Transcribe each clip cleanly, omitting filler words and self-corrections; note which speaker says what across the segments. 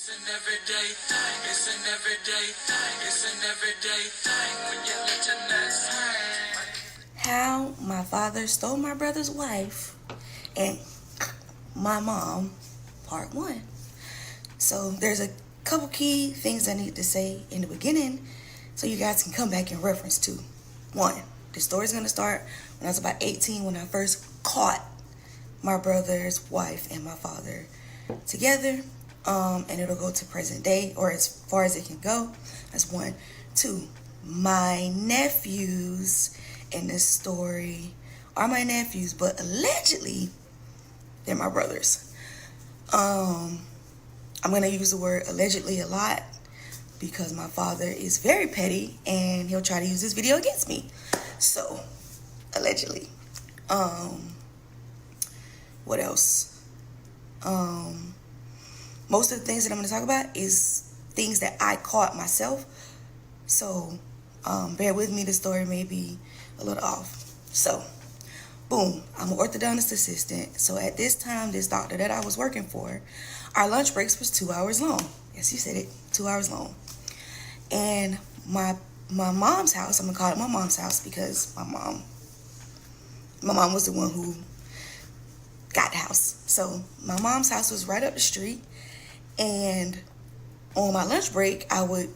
Speaker 1: It's an everyday thing. It's an everyday thing. It's an everyday thing when you let your nuts hang. How my father stole my brother's wife and my mom, part 1. So there's a couple key things I need to say in the beginning so you guys can come back and reference to. 1, the story's going to start when I was about 18, when I first caught my brother's wife and my father together. And it'll go to present day, or as far as it can go. That's 1. 2, my nephews in this story are my nephews, but allegedly they're my brothers. I'm gonna use the word allegedly a lot because my father is very petty and he'll try to use this video against me. So allegedly. What else? Most of the things that I'm going to talk about is things that I caught myself. So, bear with me. The story may be a little off. So, boom. I'm an orthodontist assistant. So, at this time, this doctor that I was working for, our lunch breaks was 2 hours long. Yes, you said it. 2 hours long. And my mom's house, I'm going to call it my mom's house because my mom was the one who got the house. So, my mom's house was right up the street. And on my lunch break, I would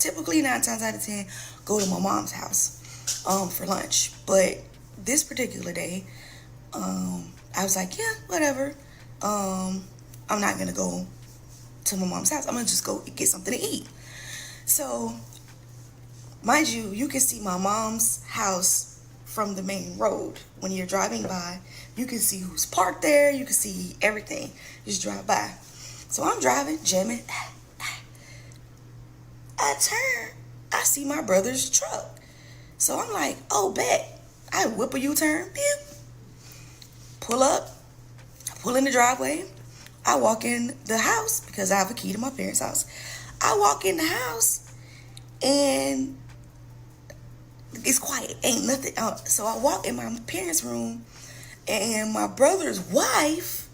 Speaker 1: typically 9 times out of 10 go to my mom's house for lunch. But this particular day, I was like, yeah, whatever. I'm not going to go to my mom's house. I'm going to just go get something to eat. So, mind you, you can see my mom's house from the main road. When you're driving by, you can see who's parked there. You can see everything. Just drive by. So I'm driving, jamming. I turn, I see my brother's truck. So I'm like, oh, bet. I whip a U-turn, pew. Pull up, pull in the driveway. I walk in the house because I have a key to my parents' house. I walk in the house and it's quiet, ain't nothing out. So I walk in my parents' room and my brother's wife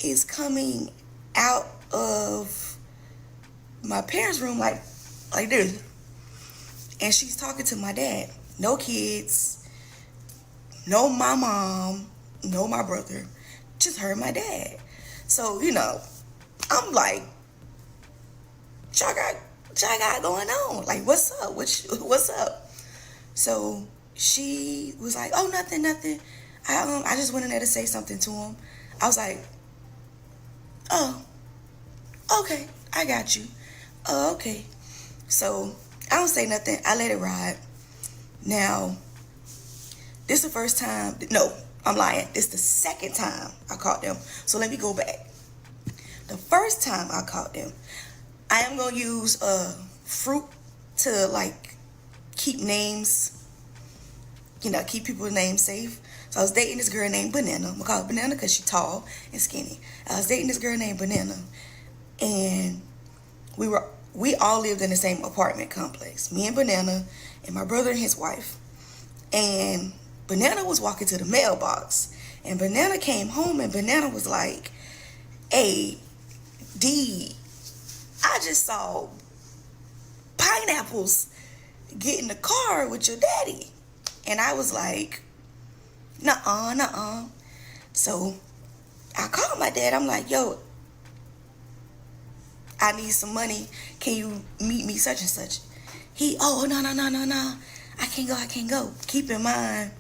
Speaker 1: is coming out of my parents' room like this, and she's talking to my dad. No kids, no my mom, no my brother, just her and my dad. So I'm like, y'all got going on? Like, what's up? What's up? So she was like, oh, nothing. I just went in there to say something to him. I was like, oh, okay, I got you. Oh, okay. So I don't say nothing. I let it ride. Now, this is the first time. No, I'm lying. This is the second time I caught them. So let me go back. The first time I caught them, I am going to use fruit to keep names, keep people's names safe. So I was dating this girl named Banana. I'm going to call her Banana because she's tall and skinny. I was dating this girl named Banana. And we all lived in the same apartment complex. Me and Banana and my brother and his wife. And Banana was walking to the mailbox. And Banana came home and Banana was like, hey, D, I just saw pineapples get in the car with your daddy. And I was like, nuh-uh. So I called my dad. I'm like, yo, I need some money. Can you meet me such and such? Oh, no. I can't go. Keep in mind,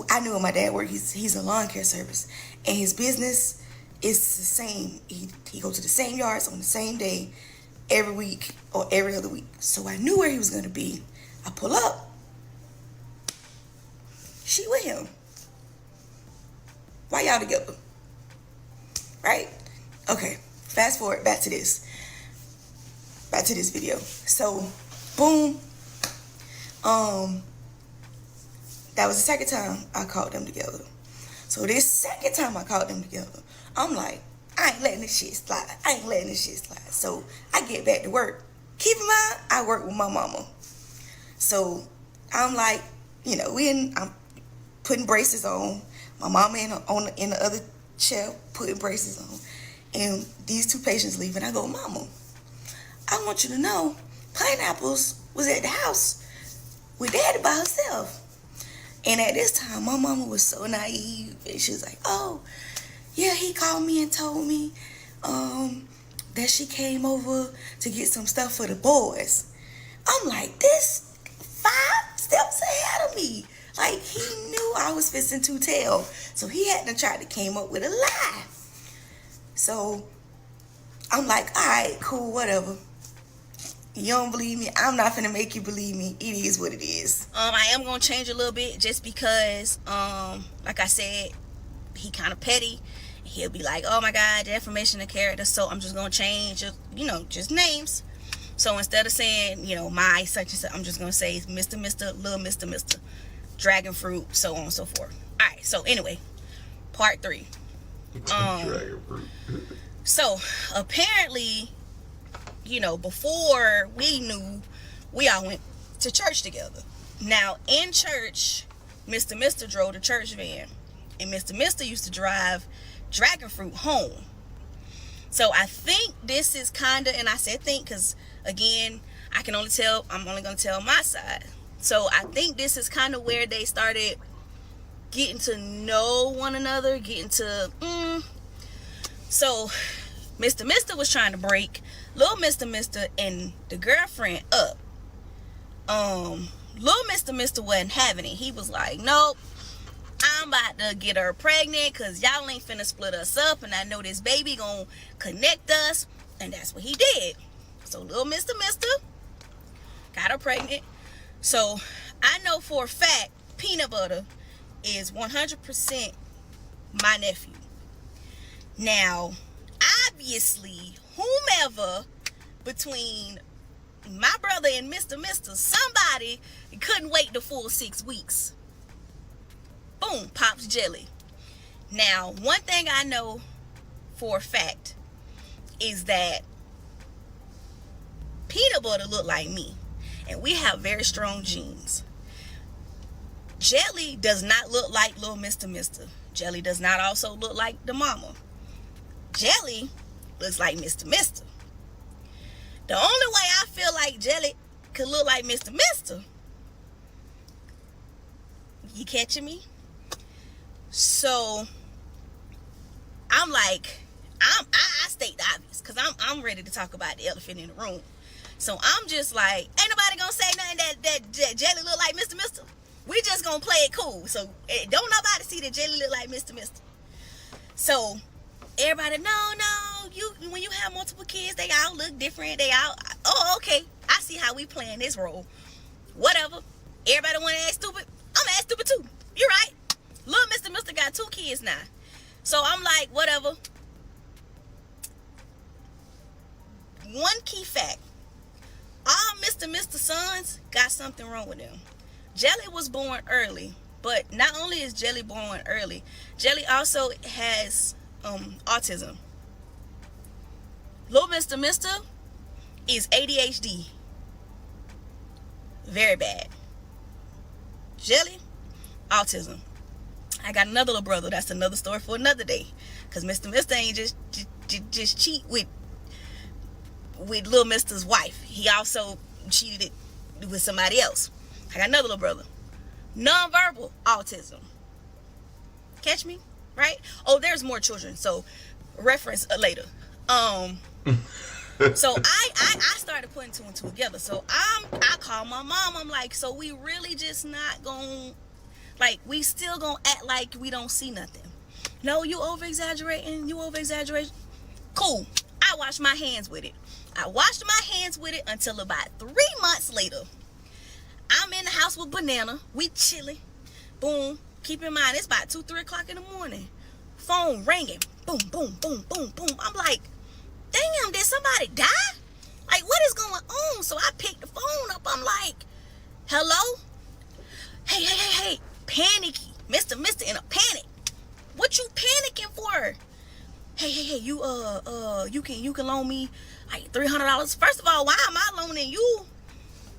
Speaker 1: I knew where my dad worked. He's a lawn care service. And his business is the same. He goes to the same yards on the same day every week or every other week. So I knew where he was going to be. I pull up. She with him. Why y'all together? Right? Okay. Fast forward back to this video. So, boom. That was the second time I caught them together. So this second time I caught them together, I'm like, I ain't letting this shit slide. So I get back to work. Keep in mind, I work with my mama. So I'm like, I'm putting braces on. My mama in the other chair putting braces on. And these two patients leave, and I go, Mama, I want you to know, Pineapples was at the house with Daddy by herself. And at this time, my mama was so naive, and she was like, oh, yeah, he called me and told me that she came over to get some stuff for the boys. I'm like, this 5 steps ahead of me. Like, he knew I was fixing to tell. So he hadn't tried to came up with a lie. So I'm like, all right, cool, whatever. You don't believe me? I'm not finna make you believe me. It is what it is. I am gonna change a little bit just because, like I said, he kind of petty. He'll be like, oh my God, defamation of character. So I'm just gonna change, just names. So instead of saying, my such and such, I'm just gonna say Mr. Little Mr. Dragon Fruit, so on and so forth. All right. So anyway, part 3.
Speaker 2: Dragon Fruit.
Speaker 1: So apparently, before we knew, we all went to church together. Now, in church, Mr. drove the church van. And Mr. used to drive Dragon Fruit home. So I think this is kind of, and I said think because, again, I'm only going to tell my side. So I think this is kind of where they started getting to know one another, So Mr. was trying to break Little Mr. and the girlfriend up. Little Mr. wasn't having it. He was like, nope, I'm about to get her pregnant because y'all ain't finna split us up, and I know this baby gonna connect us. And that's what he did. So Little Mr. got her pregnant. So I know for a fact Peanut Butter is 100% my nephew. Now, obviously, whomever between my brother and Mr. Somebody couldn't wait the full 6 weeks. Boom, pops jelly. Now, one thing I know for a fact is that Peanut Butter look like me, and we have very strong genes. Jelly does not look like Little Mr. Jelly does not also look like the mama. Jelly looks like Mr. The only way I feel like Jelly could look like Mr. You catching me? So I'm like, I state the obvious because I'm ready to talk about the elephant in the room. So I'm just like, ain't nobody gonna say nothing that Jelly look like Mr. We just gonna play it cool. So don't nobody see that Jelly look like Mr. So everybody, no, when you have multiple kids, they all look different. Oh, okay. I see how we playing this role. Whatever. Everybody want to act stupid? I'm act stupid too. You're right. Little Mr. got 2 kids now. So I'm like, whatever. One key fact. All Mr. sons got something wrong with them. Jelly was born early. But not only is Jelly born early, Jelly also has autism. Little Mr. is ADHD. Very bad. Jelly, autism. I got another little brother. That's another story for another day. Because Mr. ain't just cheat with Little Mr.'s wife. He also cheated with somebody else. I got another little brother. Nonverbal autism. Catch me? Right? Oh, there's more children. So reference later. So I started putting 2 and 2 together. So I called my mom. I'm like, so we really just not gonna, like, we still gonna act like we don't see nothing. No, you over exaggerating. Cool. I washed my hands with it. Until about 3 months later. I'm in the house with Banana. We chilling. Boom. Keep in mind, it's about 2-3 o'clock in the morning. Phone ringing. Boom, boom, boom, boom, boom. I'm like, damn, did somebody die? Like, what is going on? So I picked the phone up. I'm like, hello? Hey. Panicky. Mr. in a panic. What you panicking for? Hey, you can loan me like $300. First of all, why am I loaning you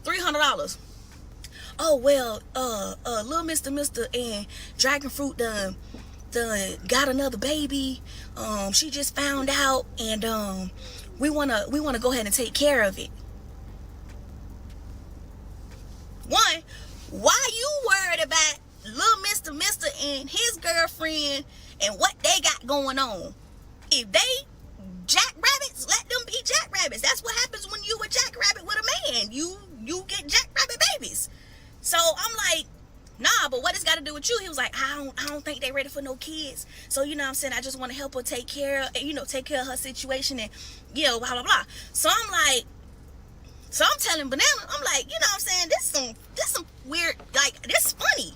Speaker 1: $300? Oh, well, Little Mr. and Dragon Fruit done got another baby. She just found out, and we wanna go ahead and take care of it. One, why you worried about little Mr. and his girlfriend and what they got going on? If they jackrabbits, let them be jackrabbits. That's what happens when you a jackrabbit with a man. You get jackrabbit babies. So I'm like, nah, but what it's got to do with you? He was like, I don't think they ready for no kids. So, you know what I'm saying? I just want to help her take care of her situation and, blah, blah, blah. So I'm telling Banana, I'm like, you know what I'm saying? This some weird, like, this funny.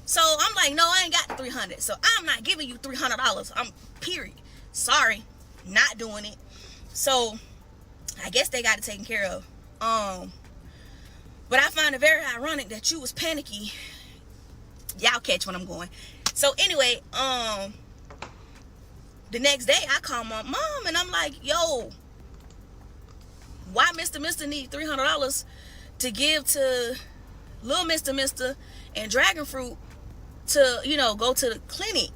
Speaker 1: So I'm like, no, I ain't got the $300. So I'm not giving you $300. Period. Sorry, not doing it. So I guess they got it taken care of. But I find it very ironic that you was panicky. Y'all catch when I'm going. So anyway, the next day I call my mom and I'm like, yo, why Mr. need $300 to give to little Mr. and Dragon Fruit to, go to the clinic?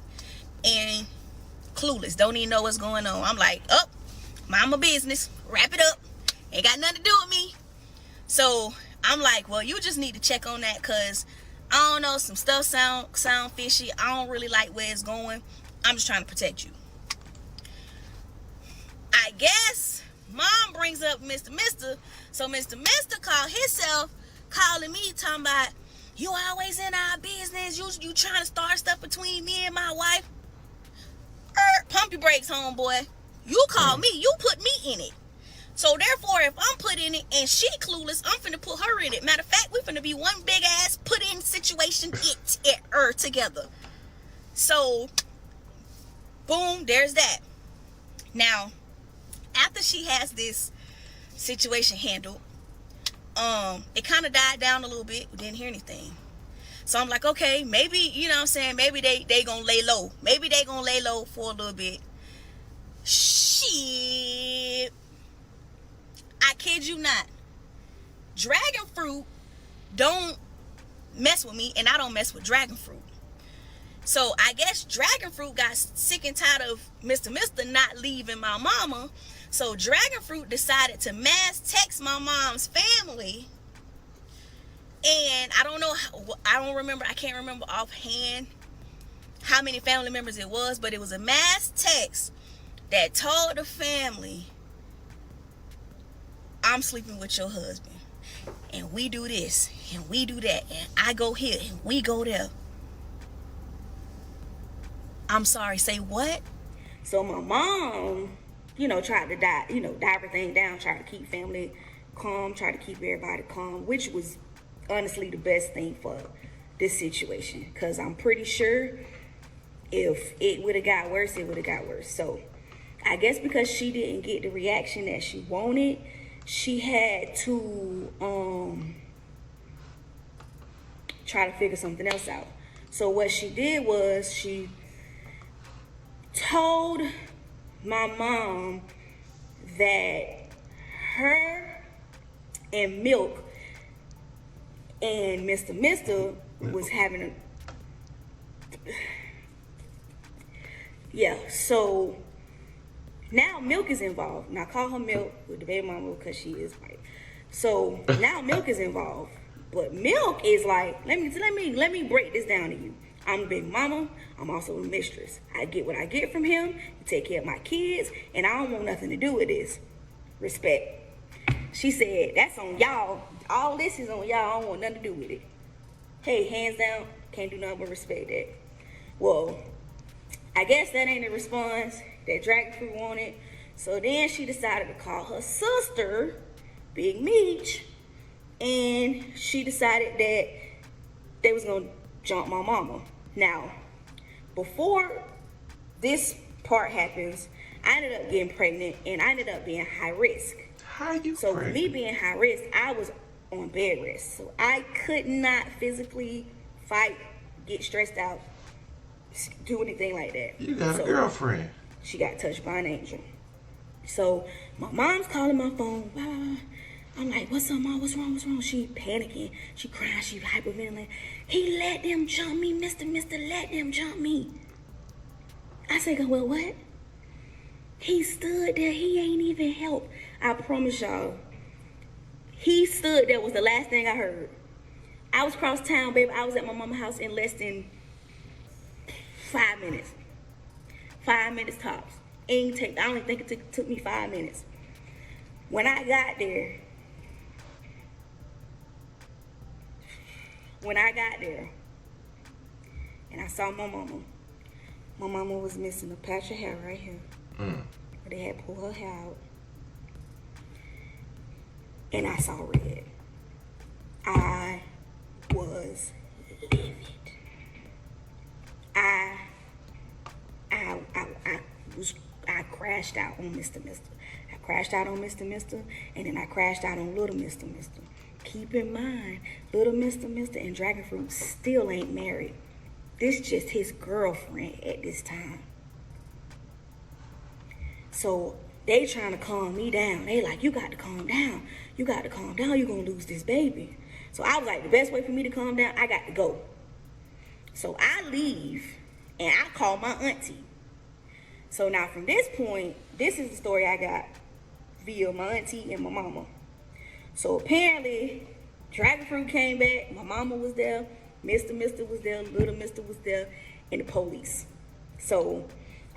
Speaker 1: And clueless, don't even know what's going on. I'm like, mind my business, wrap it up, ain't got nothing to do with me. So I'm like, well, you just need to check on that, because I don't know, some stuff sound fishy. I don't really like where it's going. I'm just trying to protect you. I guess mom brings up Mr. So Mr. called himself, calling me, talking about, you always in our business. You trying to start stuff between me and my wife. Pump your brakes, homeboy. You called me. You put me in it. So therefore, if I'm put in it and she clueless, I'm finna put her in it. Matter of fact, we finna be one big ass put in situation together. So, boom, there's that. Now, after she has this situation handled, it kind of died down a little bit. We didn't hear anything. So I'm like, okay, maybe, you know what I'm saying, maybe they gonna lay low. Maybe they gonna lay low for a little bit. Shit. I kid you not. Dragon Fruit don't mess with me, and I don't mess with Dragon Fruit. So I guess Dragon Fruit got sick and tired of Mr. not leaving my mama. So Dragon Fruit decided to mass text my mom's family. And I can't remember offhand how many family members it was, but it was a mass text that told the family, I'm sleeping with your husband, and we do this, and we do that, and I go here, and we go there. I'm sorry, say what? So my mom, tried to die everything down, tried to keep family calm, tried to keep everybody calm, which was honestly the best thing for this situation, because I'm pretty sure if it would have got worse, it would have got worse. So I guess because she didn't get the reaction that she wanted, she had to try to figure something else out. So what she did was she told my mom that her and Milk and Mr. was having so now Milk is involved. Now I call her Milk with the baby mama because she is white. So now Milk is involved. But Milk is like, let me break this down to you. I'm the baby mama. I'm also the mistress. I get what I get from him to take care of my kids, and I don't want nothing to do with this. Respect. She said, that's on y'all. All this is on y'all. I don't want nothing to do with it. Hey, hands down, can't do nothing but respect that. Well, I guess that ain't a response that Dragon Fruit wanted. So then she decided to call her sister, Big Meech, and she decided that they was going to jump my mama. Now, before this part happens, I ended up getting pregnant, and I ended up being high risk. So with me being high risk, I was on bed rest. So I could not physically fight, get stressed out, do anything like that.
Speaker 2: You got a girlfriend.
Speaker 1: She got touched by an angel. So my mom's calling my phone. Blah, blah, blah. I'm like, what's up, Mom? What's wrong? She panicking. She crying. She hyperventilating. He let them jump me, Mr. Let them jump me. I said, well, what? He stood there. He ain't even help. I promise y'all. He stood there was the last thing I heard. I was cross town, baby. I was at my mama's house in less than 5 minutes. 5 minutes tops. I don't even think it took me 5 minutes. When I got there, and I saw my mama was missing a patch of hair right here. They had pulled her hair out. And I saw red. I was livid. I crashed out on Mr. Mister. I crashed out on Mr. Mister, and then I crashed out on Little Mr. Mister. Keep in mind, Little Mr. Mister and Dragonfruit still ain't married. This just his girlfriend at this time. So they trying to calm me down. They like, you got to calm down. You got to calm down. You're going to lose this baby. So I was like, the best way for me to calm down, I got to go. So I leave, and I call my auntie. So now from this point, this is the story I got via my auntie and my mama. So apparently, Dragonfruit came back. My mama was there. Mr. Mister was there. Little Mister was there. And the police. So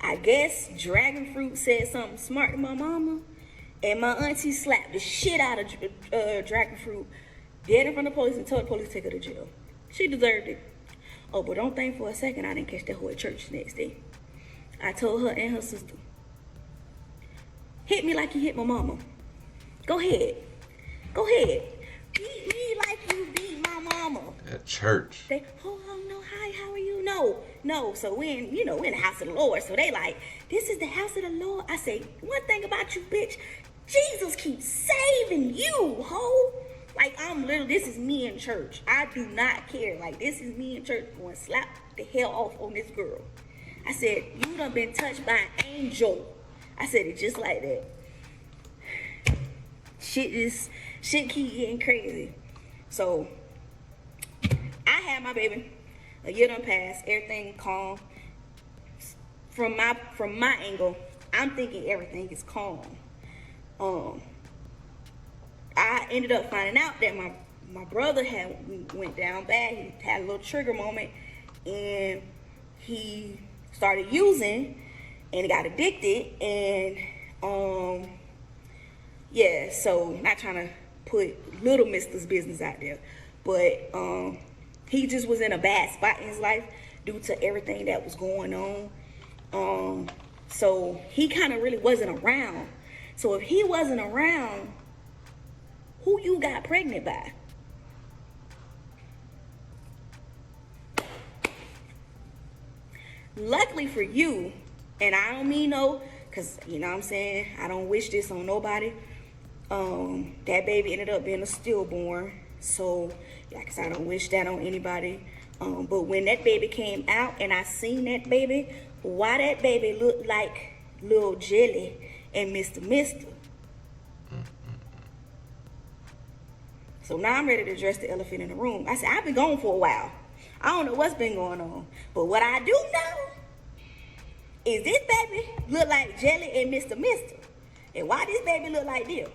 Speaker 1: I guess Dragonfruit said something smart to my mama. And my auntie slapped the shit out of Dragonfruit dead in front of the police and told the police to take her to jail. She deserved it. Oh, but don't think for a second I didn't catch that whole at church the next day. I told her and her sister, hit me like you hit my mama. Go ahead. Go ahead. Beat me like you beat my mama.
Speaker 2: At church.
Speaker 1: They, oh no, hi, how are you? No. So we're in the house of the Lord. So they like, this is the house of the Lord. I say, one thing about you, bitch, Jesus keeps saving you, ho. Like, this is me in church. I do not care. Like, this is me in church going to slap the hell off on this girl. I said, you done been touched by an angel. I said it just like that. Shit keep getting crazy. So, I had my baby. A year done passed. Everything calm. From my angle, I'm thinking everything is calm. I ended up finding out that my brother went down bad. He had a little trigger moment, and he started using, and he got addicted, and so not trying to put Little Mister's business out there, but he just was in a bad spot in his life due to everything that was going on. So he kind of really wasn't around. So if he wasn't around, who you got pregnant by? Luckily for you, and I don't mean no, because, you know what I'm saying, I don't wish this on nobody. That baby ended up being a stillborn. So, like I said, I don't wish that on anybody. But when that baby came out and I seen that baby, why that baby looked like little Jelly and Mr. Mister. So now I'm ready to address the elephant in the room. I said, I've been gone for a while. I don't know what's been going on. But what I do know is this baby look like Jelly and Mr. Mister. And why this baby look like them?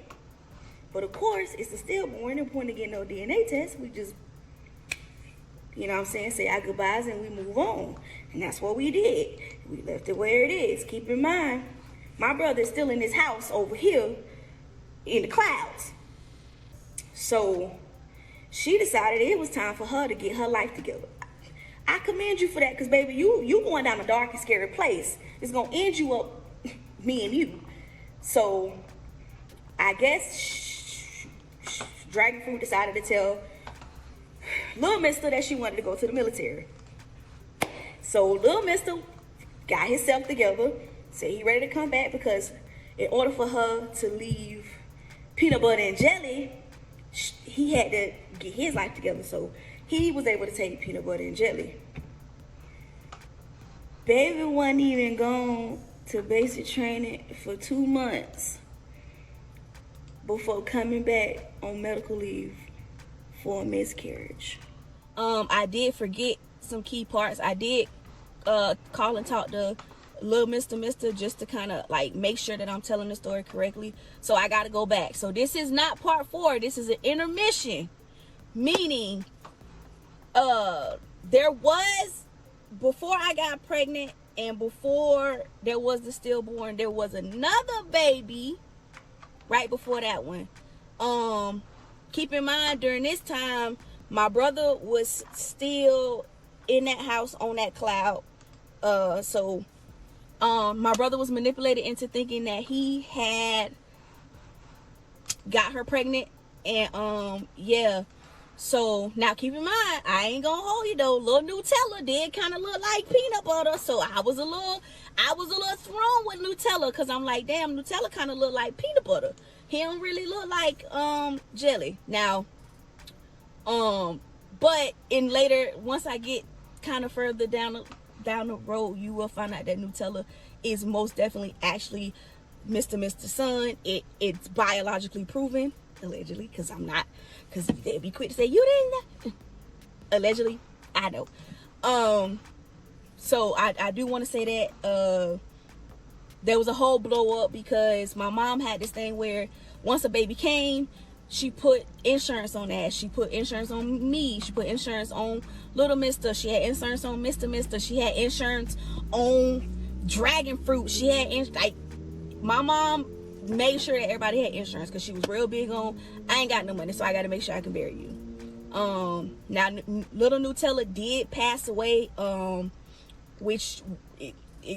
Speaker 1: But of course, it's a stillborn. No point to get no DNA test. We just, you know what I'm saying, say our goodbyes and we move on. And that's what we did. We left it where it is. Keep in mind, my brother is still in his house over here in the clouds. So she decided it was time for her to get her life together. I commend you for that, because baby, you going down a dark and scary place. It's gonna end you up, me and you. So I guess Dragonfruit decided to tell Little Mister that she wanted to go to the military. So Little Mister got himself together, said he ready to come back, because in order for her to leave Peanut Butter and Jelly, he had to get his life together. So he was able to take Peanut Butter and Jelly. Baby wasn't even gone to basic training for 2 months before coming back on medical leave for a miscarriage. I did forget some key parts. I did call and talk to
Speaker 3: little Mr. just to kind of like make sure that I'm telling the story correctly. So I got to go back. So this is not part 4. This is an intermission, meaning there was, before I got pregnant and before there was the stillborn, there was another baby right before that one. Keep in mind, during this time, my brother was still in that house on that cloud. So my brother was manipulated into thinking that he had got her pregnant. And yeah. So now keep in mind, I ain't gonna hold you though. Little Nutella did kind of look like peanut butter. So I was a little thrown with Nutella, because I'm like, damn, Nutella kind of look like peanut butter. He don't really look like jelly. Now, but in later, once I get kind of further down the road, you will find out that Nutella is most definitely actually Mr.'s son. It's biologically proven, allegedly, because I'm not, because they'd be quick to say you didn't. Allegedly, I know. So I do want to say that there was a whole blow up, because my mom had this thing where once a baby came, she put insurance on that. She put insurance on me. She put insurance on little Mister. She had insurance on Mister. She had insurance on dragon fruit. She had like, my mom made sure that everybody had insurance, because she was real big on, I ain't got no money, so I got to make sure I can bury you. Now little Nutella did pass away, which it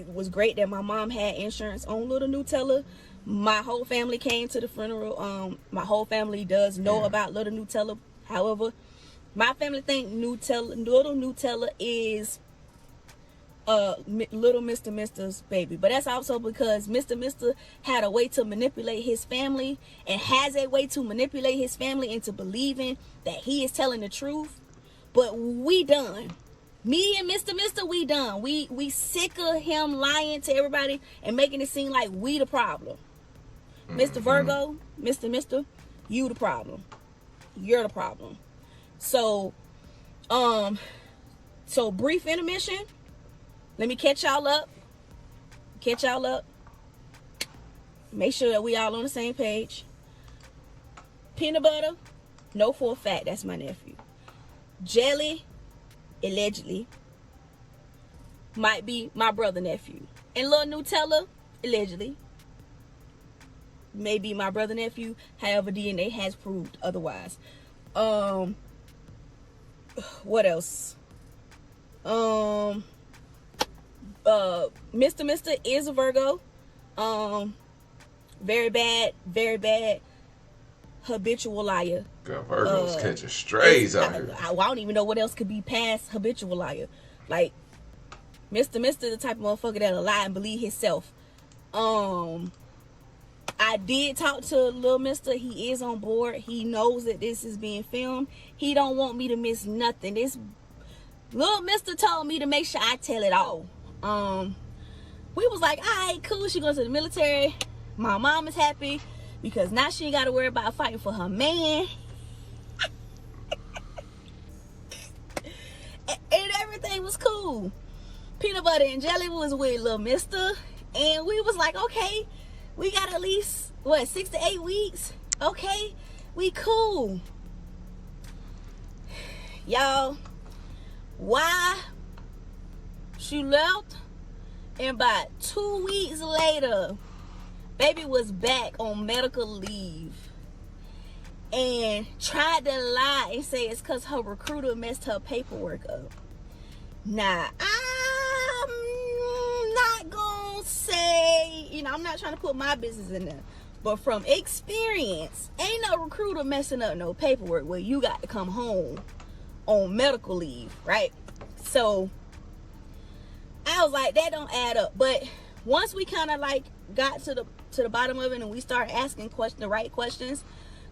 Speaker 3: was great that my mom had insurance on little Nutella. My whole family came to the funeral. My whole family does know about little Nutella. However, my family think little Nutella is little Mr.'s baby. But that's also because Mr. had a way to manipulate his family, and has a way to manipulate his family into believing that he is telling the truth. But we done. Me and Mr. we done. We sick of him lying to everybody and making it seem like we the problem. Mr. Virgo, Mr. You the problem. You're the problem. So brief intermission. Let me catch y'all up. Make sure that we all on the same page. Peanut butter, know for a fact that's my nephew. Jelly, allegedly, might be my brother nephew. And little Nutella, allegedly, may be my brother nephew. However, DNA has proved otherwise. What else? Mr. is a Virgo. Very bad habitual liar.
Speaker 2: God, Virgos catching strays out here.
Speaker 3: I don't even know what else could be past habitual liar. Like, Mr. the type of motherfucker that'll lie and believe himself. I did talk to little Mister. He is on board. He knows that this is being filmed. He don't want me to miss nothing. This little Mister told me to make sure I tell it all. We was like, all right, cool. She goes to the military. My mom is happy because now she ain't got to worry about fighting for her man. And everything was cool. Peanut butter and jelly was with little Mister. And we was like, okay, we got at least, 6 to 8 weeks? Okay, we cool. Y'all, why she left? And about 2 weeks later, baby was back on medical leave and tried to lie and say it's because her recruiter messed her paperwork up. Now, I'm not gonna say, I'm not trying to put my business in there, but from experience, ain't no recruiter messing up no paperwork where you got to come home on medical leave, right? So I was like, that don't add up. But once we kind of like got to the bottom of it and we started asking the right questions,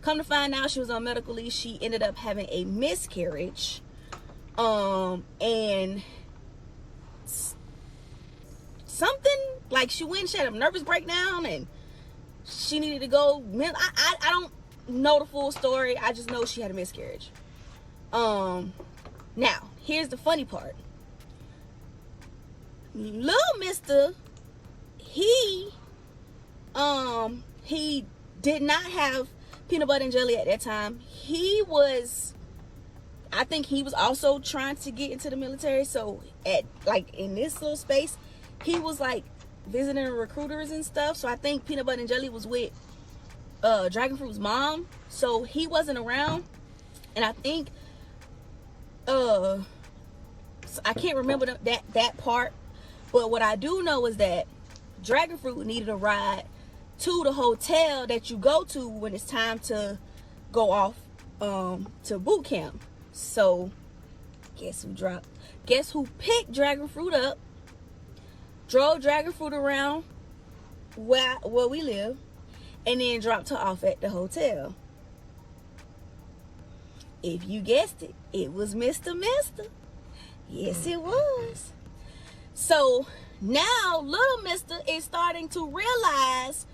Speaker 3: come to find out she was on medical leave. She ended up having a miscarriage, and something like she had a nervous breakdown and she needed to go. I don't know the full story. I just know she had a miscarriage. Now here's the funny part. Little Mister he did not have peanut butter and jelly at that time. I think he was also trying to get into the military. So in this little space, he was like visiting recruiters and stuff. So I think peanut butter and jelly was with Dragon Fruit's mom. So he wasn't around. And I think I can't remember that part. But what I do know is that Dragon Fruit needed a ride to the hotel that you go to when it's time to go off to boot camp. So guess who picked Dragon Fruit up, drove Dragon Fruit around where we live, and then dropped her off at the hotel? If you guessed it, it was Mr. Mister. Yes, it was. So now little Mister is starting to realize,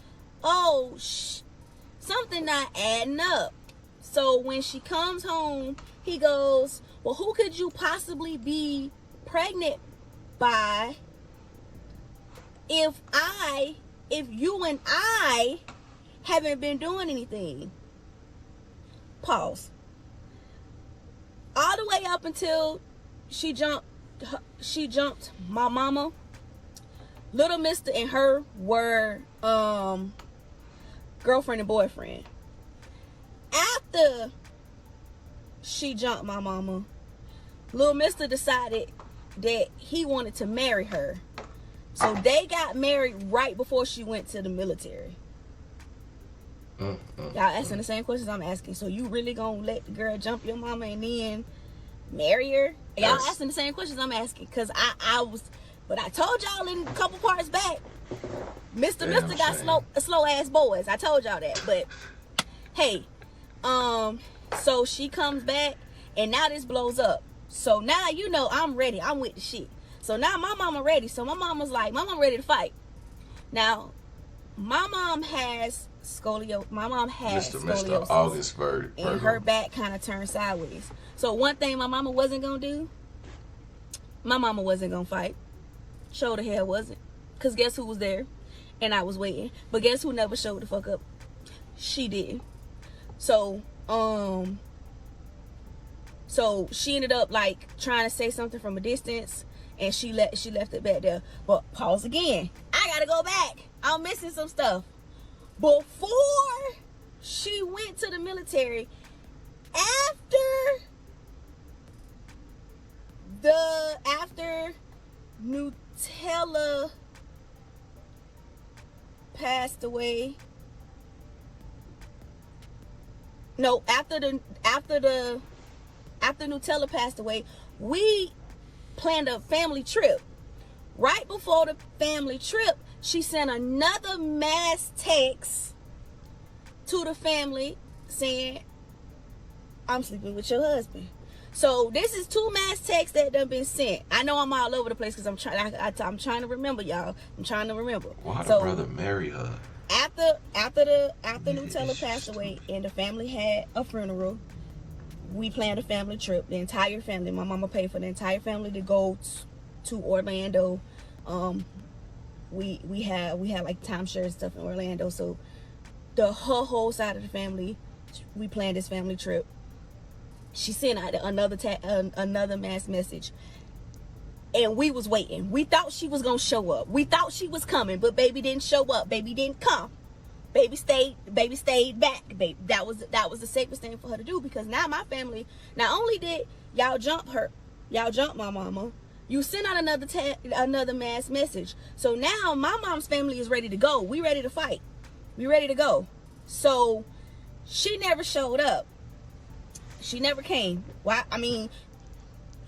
Speaker 3: something not adding up. So when she comes home, he goes, well, who could you possibly be pregnant by if you and I haven't been doing anything? Pause. All the way up until she jumped my mama, little Mister and her were girlfriend and boyfriend. After she jumped my mama, little Mister decided that he wanted to marry her. So they got married right before she went to the military. Y'all asking the same questions I'm asking. So you really gonna let the girl jump your mama and then marry her? Y'all asking the same questions I'm asking. Cause but I told y'all in a couple parts back, Mr. Mister got slow ass boys. I told y'all that. But hey, so she comes back and now this blows up. So now I'm ready. I'm with the shit. So now my mama ready. So my mama's like, ready to fight. Now, my mom has scoliosis.
Speaker 2: Mr. August Bird.
Speaker 3: And her back kind of turned sideways. So one thing my mama wasn't going to do, my mama wasn't going to fight. Sure the hell wasn't. Because guess who was there? And I was waiting. But guess who never showed the fuck up? She did. So she ended up like trying to say something from a distance, and she left it back there. But pause again. I gotta go back. I'm missing some stuff. Before she went to the military, after Nutella passed away. No, after Nutella passed away, we planned a family trip. Right before the family trip, she sent another mass text to the family saying, I'm sleeping with your husband. So this is 2 mass texts that done been sent. I know I'm all over the place because I'm trying to remember, y'all. I'm trying to remember.
Speaker 2: Why did brother marry her?
Speaker 3: After Nutella passed away and the family had a funeral, we planned a family trip. The entire family, my mama paid for the entire family to go to Orlando. We had like timeshare and stuff in Orlando. So her whole side of the family, we planned this family trip. She sent out another mass message, and we was waiting. We thought she was gonna show up. We thought she was coming, but baby didn't show up. Baby didn't come. Baby stayed back. Baby, that was the safest thing for her to do, because now my family, not only did y'all jump my mama, you sent out another mass message. So now my mom's family is ready to go. We ready to fight. We ready to go. So she never showed up. She never came. Why? I mean,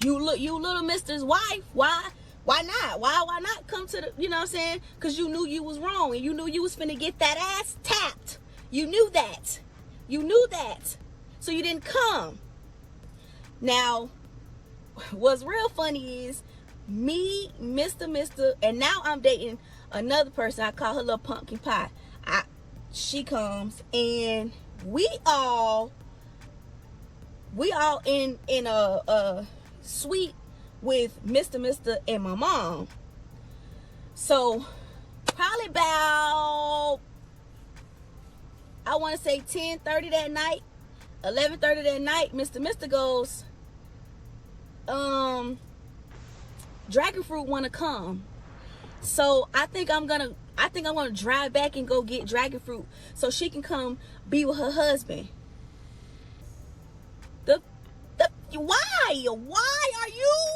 Speaker 3: you little Mister's wife. Why not? Why not come to the, you know what I'm saying? Because you knew you was wrong, and you knew you was finna get that ass tapped. You knew that. So you didn't come. Now, what's real funny is me, Mr. And now I'm dating another person. I call her little pumpkin pie. She comes, and we all in a suite with Mr. and my mom. So probably about, I want to say 10:30 that night, 11:30 that night, Mr. goes, dragon fruit want to come. So I think I'm gonna drive back and go get dragon fruit so she can come be with her husband. Why are you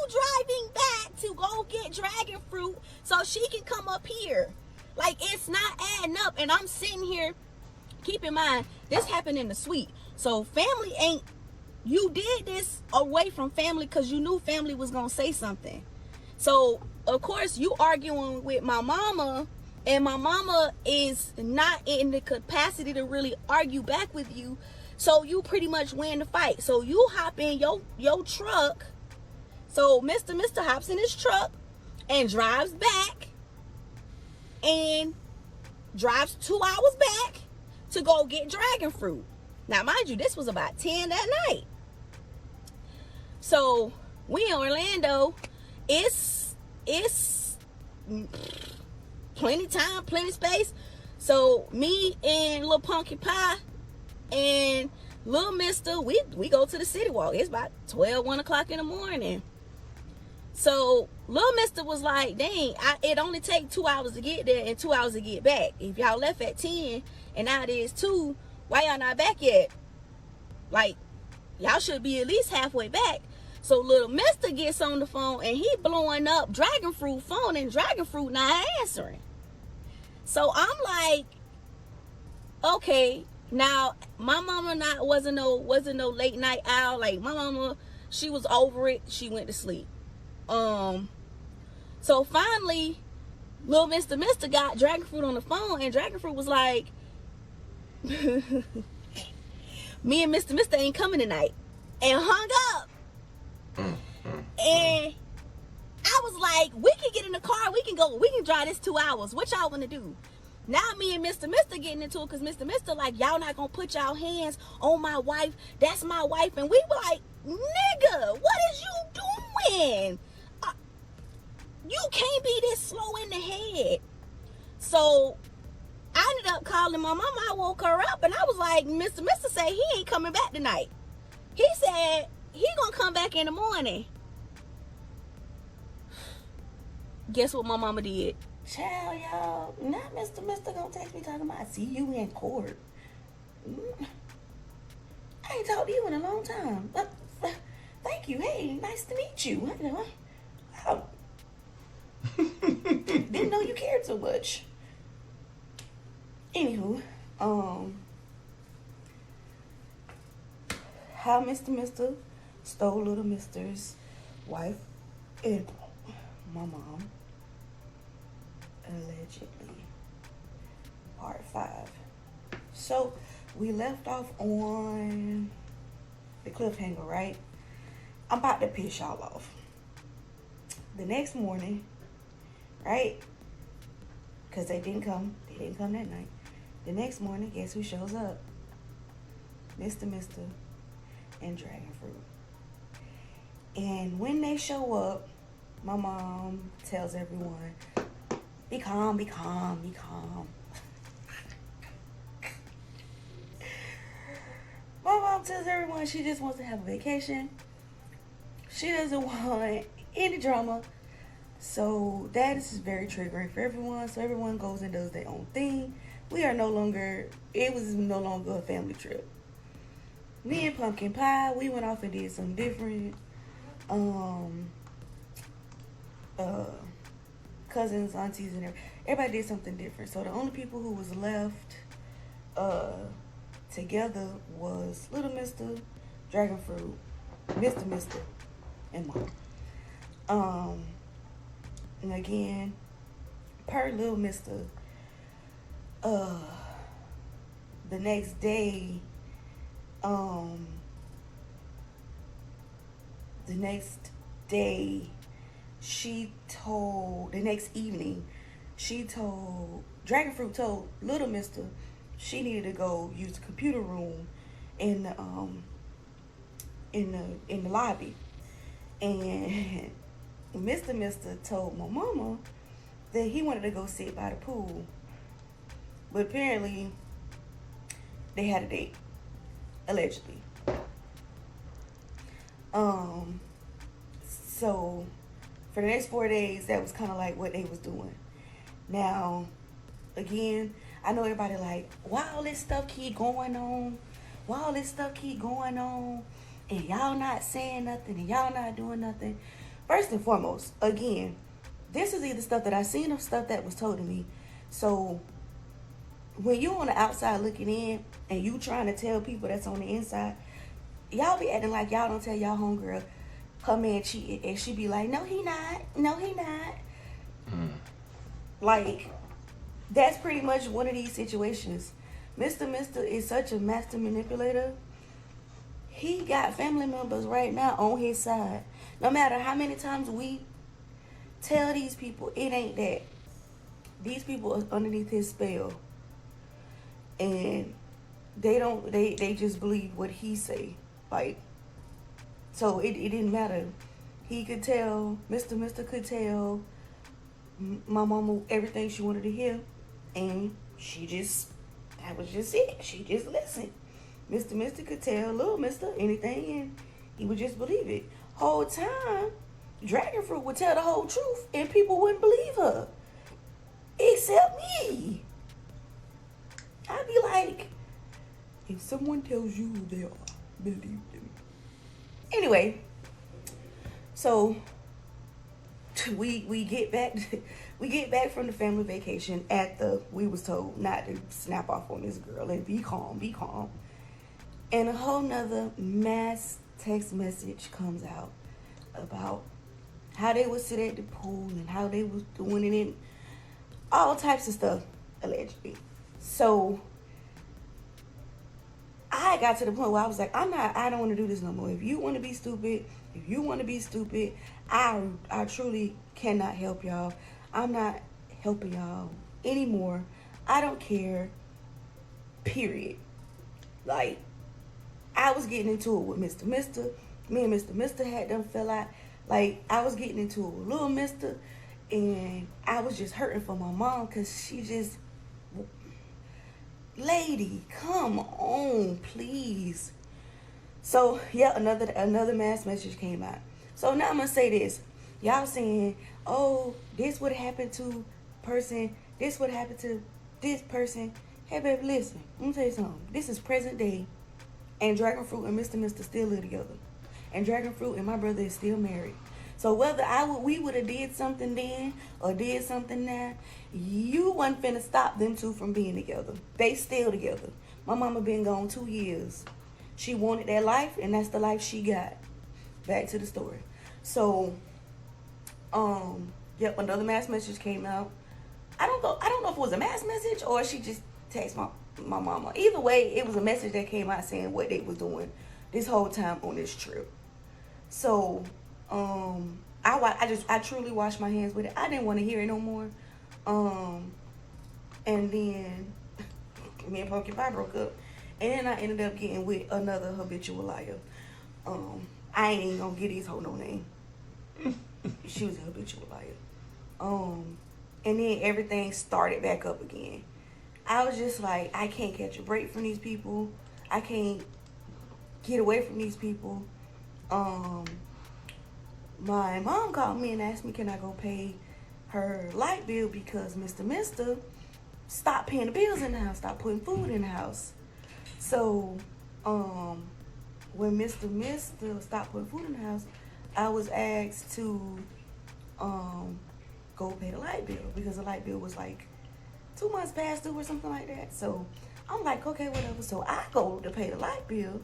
Speaker 3: driving back to go get dragon fruit so she can come up here? Like, it's not adding up. And I'm sitting here, keep in mind, this happened in the suite. So family ain't, you did this away from family because you knew family was gonna say something. So of course you arguing with my mama, and my mama is not in the capacity to really argue back with you. So you pretty much win the fight. So you hop in your truck. So Mr. hops in his truck and drives back, and drives 2 hours back to go get dragon fruit. Now mind you, this was about 10 that night. So we in Orlando. It's plenty time, plenty space. So me and little Pumpkin Pie and little Mister, we go to the city walk. It's about 1 o'clock in the morning. So little Mister was like, dang, it only take 2 hours to get there and 2 hours to get back. If y'all left at 10 and now it is 2, why y'all not back yet? Like, y'all should be at least halfway back. So little Mister gets on the phone and he blowing up dragon fruit phone, and dragon fruit not answering. So I'm like, okay. Now my mama wasn't no late night owl. Like, my mama, she was over it. She went to sleep. So finally, little Mister got dragon fruit on the phone, and dragon fruit was like, me and Mister ain't coming tonight, and hung up. And I was like, we can get in the car, we can drive this 2 hours. What y'all want to do? Now me and Mr. getting into it because Mr. like, y'all not gonna put y'all hands on my wife. That's my wife. And we were like, nigga, what is you doing? You can't be this slow in the head. So I ended up calling my mama. I woke her up and I was like, Mr. said he ain't coming back tonight. He said he gonna come back in the morning. Guess what my mama did?
Speaker 1: Child, y'all, not Mr. gonna text me talking about, I see you in court. I ain't talked to you in a long time. But thank you. Hey, nice to meet you. I didn't know you cared so much. Anywho, how Mr. stole little Mister's wife and my mom, allegedly. Part 5. So we left off on the cliffhanger, right? I'm about to piss y'all off. The next morning, right? Because they didn't come that night. The next morning, guess who shows up? Mr. and Dragon Fruit. And when they show up, my mom tells everyone, be calm, be calm, be calm. My mom tells everyone she just wants to have a vacation. She doesn't want any drama. So that is very triggering for everyone. So everyone goes and does their own thing. It was no longer a family trip. Me and Pumpkin Pie, we went off and did something different. Cousins, aunties, and everybody did something different. So the only people who was left together was Little Mister, Dragon Fruit, Mr. and Mom. And again, per Little Mister, the next day, the next evening, Dragon Fruit told Little Mister she needed to go use the computer room in the lobby. And Mr. told my mama that he wanted to go sit by the pool. But apparently, they had a date. Allegedly. So, for the next 4 days, that was kind of like what they was doing. Now, again, I know everybody like, why all this stuff keep going on? Why all this stuff keep going on? And y'all not saying nothing and y'all not doing nothing. First and foremost, again, this is either stuff that I seen or stuff that was told to me. So, when you on the outside looking in and you trying to tell people that's on the inside, y'all be acting like y'all don't tell y'all homegirl her man cheated, and she be like, no he not, no he not. Like, that's pretty much one of these situations. Mr. is such a master manipulator. He got family members right now on his side. No matter how many times we tell these people it ain't that, these people are underneath his spell. And they just believe what he say. Like, so it didn't matter. He could tell, Mr. could tell my mama everything she wanted to hear, and that was just it. She just listened. Mr. could tell little Mr. anything, and he would just believe it. Whole time, Dragon Fruit would tell the whole truth, and people wouldn't believe her, except me. I'd be like, if someone tells you who they are, believe them. Anyway, so we get back from the family vacation we was told not to snap off on this girl and be calm. And a whole nother mass text message comes out about how they would sit at the pool and how they was doing it and all types of stuff, allegedly. So I got to the point where I was like, I don't want to do this no more. If you want to be stupid, I truly cannot help y'all. I'm not helping y'all anymore. I don't care. Period. Like, I was getting into it with Mr. Me and Mr. had them fell out. Like, I was getting into it with little Mr. And I was just hurting for my mom because she just... Lady, come on, please. So, yeah, another mass message came out. So now I'm going to say this. Y'all saying, oh, this would happen to person. This would happen to this person. Hey, baby, listen. Let me tell you something. This is present day. And Dragon Fruit and Mr. still live together. And Dragon Fruit and my brother is still married. So whether we would have did something then or did something now, you wasn't finna stop them two from being together. They still together. My mama been gone 2 years. She wanted that life, and that's the life she got. Back to the story. So, yep, another mass message came out. I don't know if it was a mass message or she just texted my mama. Either way, it was a message that came out saying what they was doing this whole time on this trip. So, I truly washed my hands with it. I didn't want to hear it no more. And then me and Pumpkin Pie broke up. And then I ended up getting with another habitual liar. I ain't even gonna get his whole no name. She was a habitual liar. And then everything started back up again. I was just like, I can't catch a break from these people. I can't get away from these people. My mom called me and asked me, can I go pay her light bill because Mr. stopped paying the bills in the house, stopped putting food in the house. So, when Mr. stopped putting food in the house, I was asked to go pay the light bill because the light bill was like 2 months past due or something like that. So I'm like, okay, whatever. So I go to pay the light bill,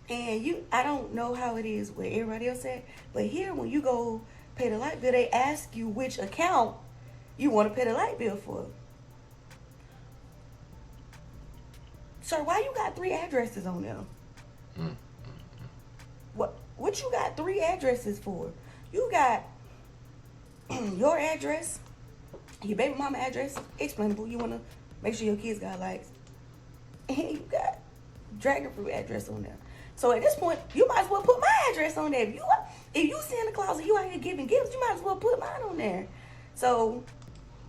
Speaker 1: and I don't know how it is where everybody else at, but here when you go pay the light bill, they ask you which account you want to pay the light bill for. Sir, why you got 3 addresses on there? What you got 3 addresses for? You got your address, your baby mama address, explainable. You want to make sure your kids got lights. And you got Dragon Fruit address on there. So at this point, you might as well put my address on there. If you Santa Claus and you out here giving gifts, you might as well put mine on there. So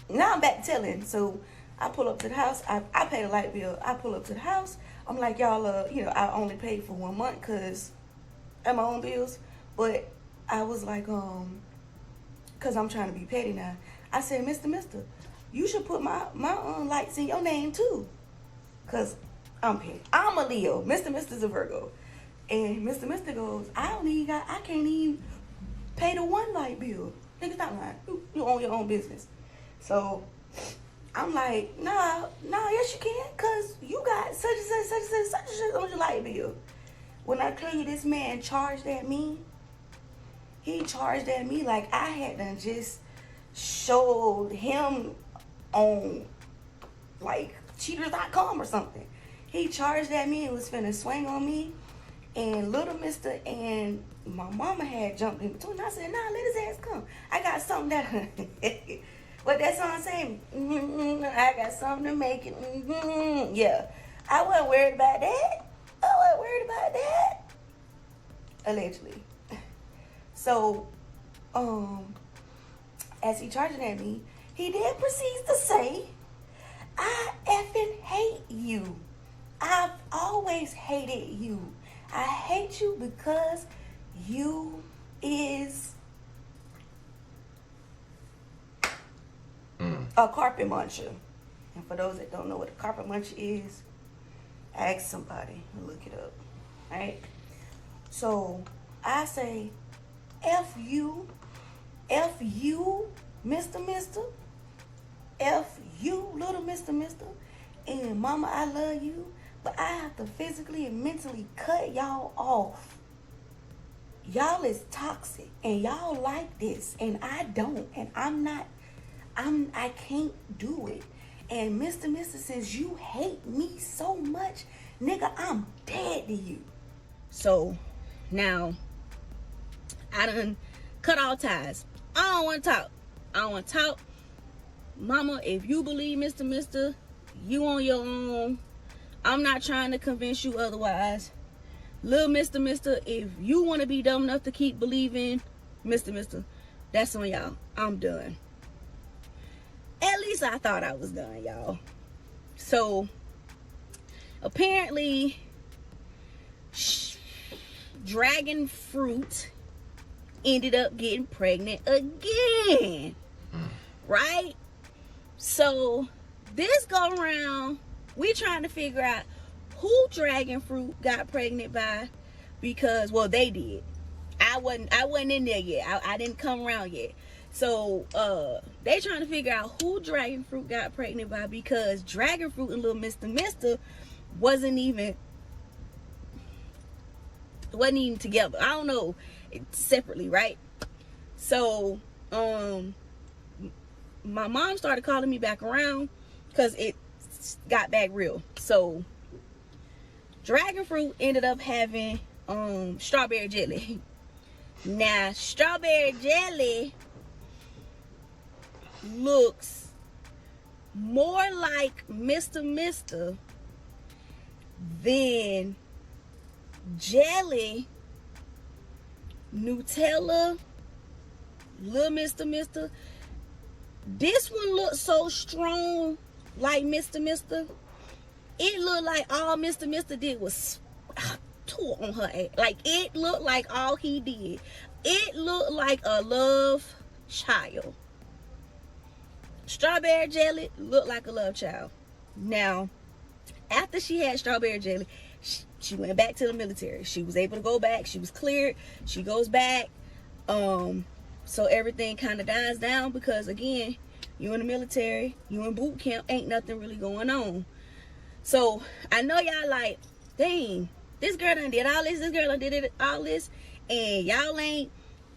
Speaker 1: now I'm back to telling. So I pull up to the house. I pay the light bill. I pull up to the house. I'm like, y'all, I only paid for 1 month because I have my own bills. But I was like, because I'm trying to be petty now. I said, Mister, you should put my lights in your name too. Because I'm petty. I'm a Leo. Mister's a Virgo. And Mister goes, I can't even pay the 1 light bill. Nigga, stop lying. You own your own business. So I'm like, nah, yes you can, cause you got such and such on your light bill. When I tell you this man charged at me, he charged at me like I had done just showed him on like cheaters.com or something. He charged at me and was finna swing on me, and little mister and my mama had jumped in between. I said, nah, let his ass come. I got something that what that song saying? I got something to make it. Yeah. I wasn't worried about that. Allegedly. So, as he charging at me, he then proceeds to say, I effing hate you. I've always hated you. I hate you because you is a carpet muncher. And for those that don't know what a carpet muncher is, ask somebody and look it up. Right? So I say, F you, Mr. F you, little Mr. And mama, I love you, but I have to physically and mentally cut y'all off. Y'all is toxic and y'all like this and I don't, and I can't do it. And Mr. Since you hate me so much, nigga, I'm dead to you. So now I done cut all ties. I don't want to talk. Mama, if you believe Mr. You on your own. I'm not trying to convince you otherwise. Little Mr. If you want to be dumb enough to keep believing Mr. That's on y'all. I'm done. At least I thought I was done, y'all. So apparently Dragon Fruit ended up getting pregnant again. Right? So this go around, we trying to figure out who Dragon Fruit got pregnant by, because, well, they did. I wasn't in there yet. I didn't come around yet. So they trying to figure out who Dragon Fruit got pregnant by, because Dragon Fruit and little Mr. wasn't even together. I don't know, separately, right? So my mom started calling me back around because it got back real. So Dragon Fruit ended up having strawberry jelly. Now strawberry jelly looks more like Mr. than jelly, Nutella, little Mr. This one looks so strong like Mr. It looked like all Mr. did was tour on her ass. Like, it looked like all he did. It looked like a love child. Strawberry jelly looked like a love child. Now, after she had strawberry jelly, she went back to the military. She was able to go back. She was cleared. She goes back. So everything kind of dies down because, again, you in the military, you in boot camp, ain't nothing really going on. So I know y'all like, dang, this girl done did all this. This girl done did all this, and y'all ain't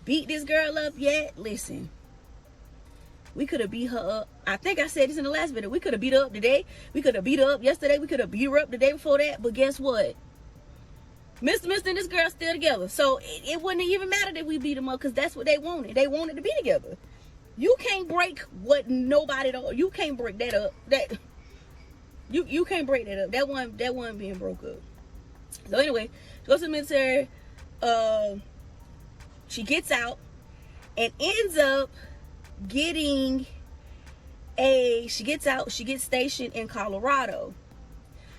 Speaker 1: beat this girl up yet. Listen, we could have beat her up. I think I said this in the last video. We could have beat her up today. We could have beat her up yesterday. We could have beat her up the day before that. But guess what? Mr. and this girl still together. So it wouldn't even matter that we beat them up, because that's what they wanted. They wanted to be together. You can't break what nobody don't. You can't break that up. You can't break that up. That one being broke up. So anyway, she goes to the military. She gets out and ends up getting
Speaker 3: she gets out, she gets stationed in Colorado.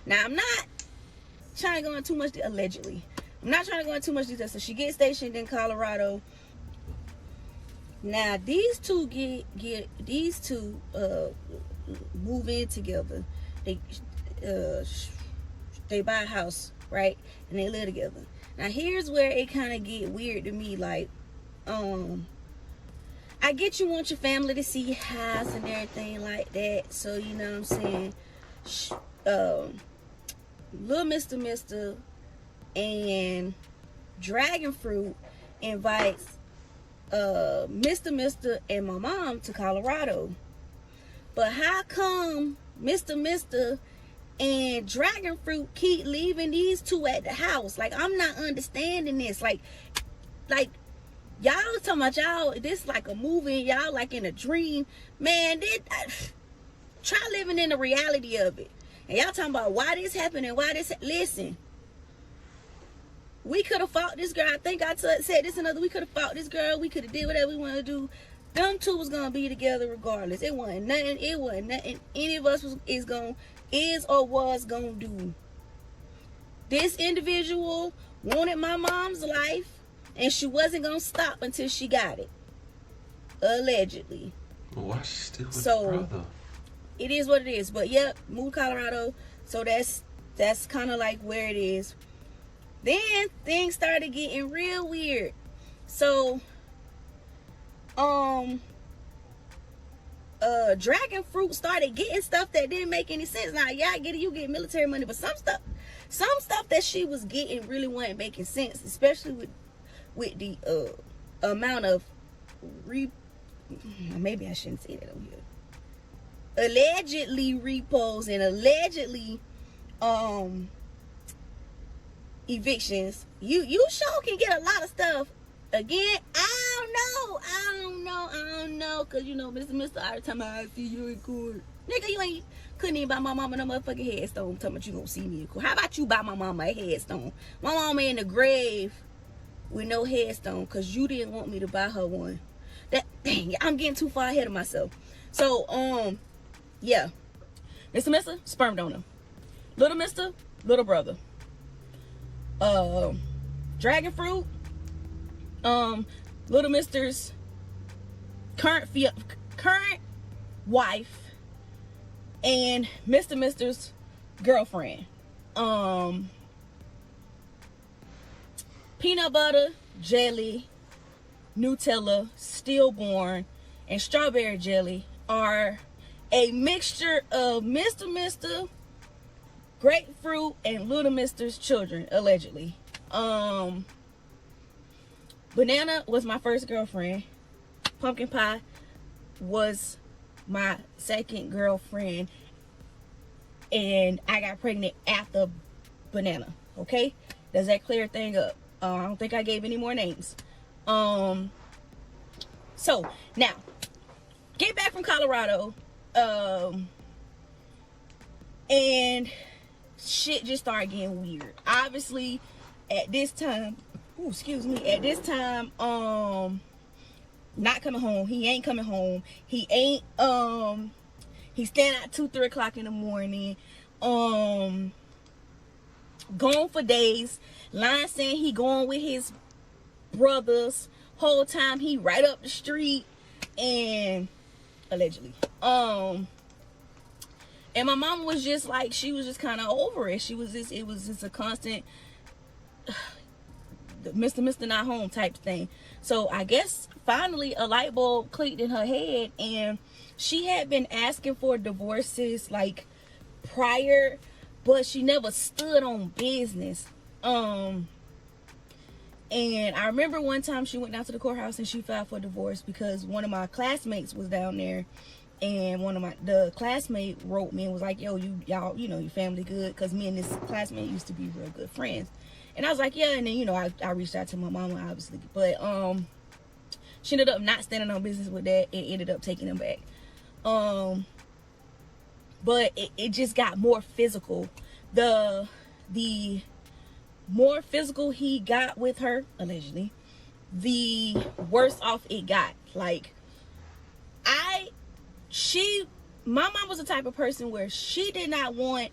Speaker 3: Now, I'm not trying to go into too much, allegedly. I'm not trying to go into too much detail. So she gets stationed in Colorado. Now, these two move in together. They buy a house, right? And they live together. Now, here's where it kind of get weird to me. Like, I get you want your family to see your house and everything like that. So, you know what I'm saying? Little Mr. and Dragon Fruit invites Mr. and my mom to Colorado. But how come Mr. and Dragon Fruit keep leaving these two at the house? Like, I'm not understanding this. Like y'all talking about y'all, this like a movie, y'all like in a dream. Man, try living in the reality of it. And y'all talking about why this happened and why this, listen. We could have fought this girl. I think I said this another. We could have fought this girl. We could have did whatever we wanted to do. Them two was gonna be together regardless. It wasn't nothing any of us is or was gonna do. This individual wanted my mom's life, and she wasn't gonna stop until she got it. Allegedly.
Speaker 2: Well, why she still with
Speaker 3: So,
Speaker 2: the brother?
Speaker 3: It is what it is. But yep, moved to Colorado. So that's kind of like where it is. Then things started getting real weird. So Dragon Fruit started getting stuff that didn't make any sense. Now, yeah, I get it, you get military money, but some stuff that she was getting really wasn't making sense, especially with the amount of maybe I shouldn't say that on here. Allegedly repos and allegedly evictions. You sure can get a lot of stuff. Again, I don't know, cause you know, Mr. Every time I see you in court, nigga, you couldn't even buy my mama no motherfucking headstone. Talking about you gonna see me in court. How about you buy my mama a headstone? My mama in the grave with no headstone, cause you didn't want me to buy her one. Dang, I'm getting too far ahead of myself. So, yeah, Mr. sperm donor, little Mr. little brother, Dragon Fruit, little Mr's current wife, and Mr's girlfriend. Peanut butter, jelly, Nutella, stillborn, and strawberry jelly are a mixture of Mr. Grapefruit and little Mr's children, allegedly. Banana was my first girlfriend. Pumpkin pie was my second girlfriend, and I got pregnant after Banana. Okay, does that clear thing up? I don't think I gave any more names. So now get back from Colorado, and shit just started getting weird. Obviously, at this time, not coming home. He ain't coming home. He ain't, he's staying out 2-3 o'clock in the morning, gone for days, lying saying he going with his brothers, whole time he right up the street, and allegedly, and my mom was just like, she was just kind of over it. It was just a constant Mr. not home type thing. So I guess finally a light bulb clicked in her head, and she had been asking for divorces like prior, but she never stood on business. And I remember one time she went down to the courthouse and she filed for divorce because one of my classmates was down there, and the classmate wrote me and was like, yo, y'all, you know, your family good, because me and this classmate used to be real good friends. And I was like, yeah. And then, you know, I reached out to my mama, obviously, but she ended up not standing on business with that and ended up taking him back. But it just got more physical. The more physical he got with her, allegedly, the worse off it got. Like, she my mom was the type of person where she did not want,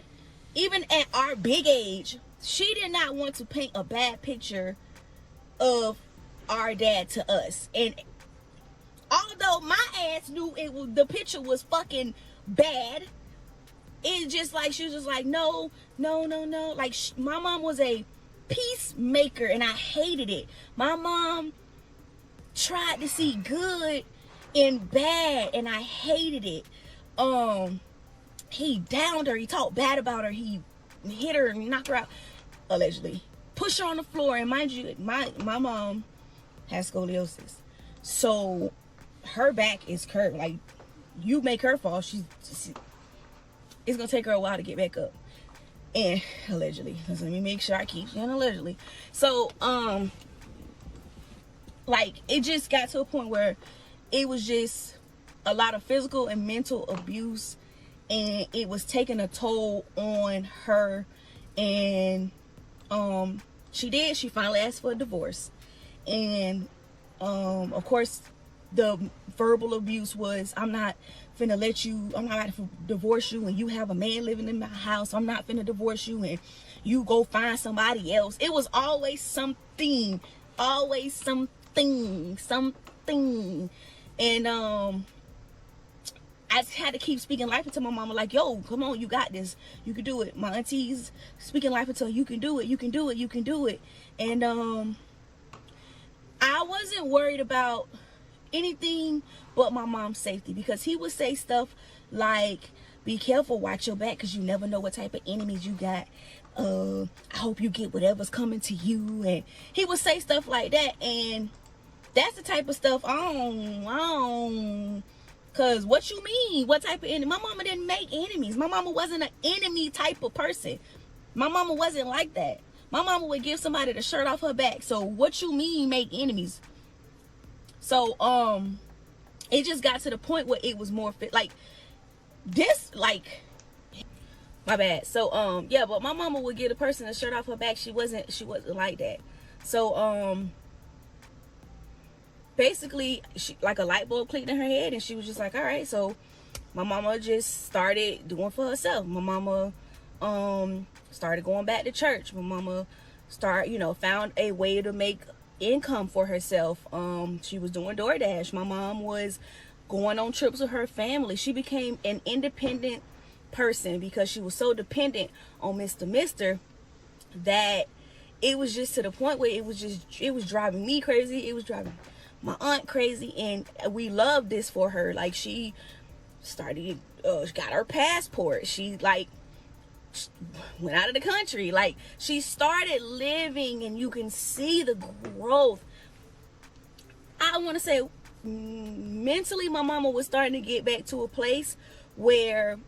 Speaker 3: even at our big age, she did not want to paint a bad picture of our dad to us. And although my ass knew the picture was fucking bad, it's just like, she was just like, no. Like, my mom was a peacemaker, and I hated it. My mom tried to see good in bad, and I hated it. He downed her, he talked bad about her, he hit her and knocked her out, allegedly. Pushed her on the floor, and mind you, my mom has scoliosis. So her back is curved. Like, you make her fall, it's gonna take her a while to get back up. And allegedly, let me make sure I keep saying allegedly. So like, it just got to a point where it was just a lot of physical and mental abuse, and it was taking a toll on her. And she finally asked for a divorce. And of course, the verbal abuse was, I'm not about to divorce you, and you have a man living in my house. I'm not finna divorce you, and you go find somebody else. It was always something. And I just had to keep speaking life into my mama, like, yo, come on, you got this, you can do it. My aunties speaking life into her, you can do it. And I wasn't worried about anything but my mom's safety, because he would say stuff like, be careful, watch your back, because you never know what type of enemies you got. I hope you get whatever's coming to you. And he would say stuff like that, and that's the type of stuff I don't, because what you mean, what type of enemy? My mama didn't make enemies. My mama wasn't an enemy type of person. My mama wasn't like that. My mama would give somebody the shirt off her back. So what you mean make enemies? So it just got to the point where it was more fit, like this, like, my bad. So yeah, but my mama would give a person a shirt off her back. She wasn't like that. So basically, she, like, a light bulb clicked in her head, and she was just like, all right. So my mama just started doing for herself. My mama started going back to church. My mama found a way to make income for herself. She was doing DoorDash. My mom was going on trips with her family. She became an independent person because she was so dependent on Mr. that it was just to the point where it was driving me crazy. It was driving my aunt crazy, and we loved this for her. Like, she started got her passport. She, like, went out of the country. Like, she started living, and you can see the growth. I want to say, mentally, my mama was starting to get back to a place where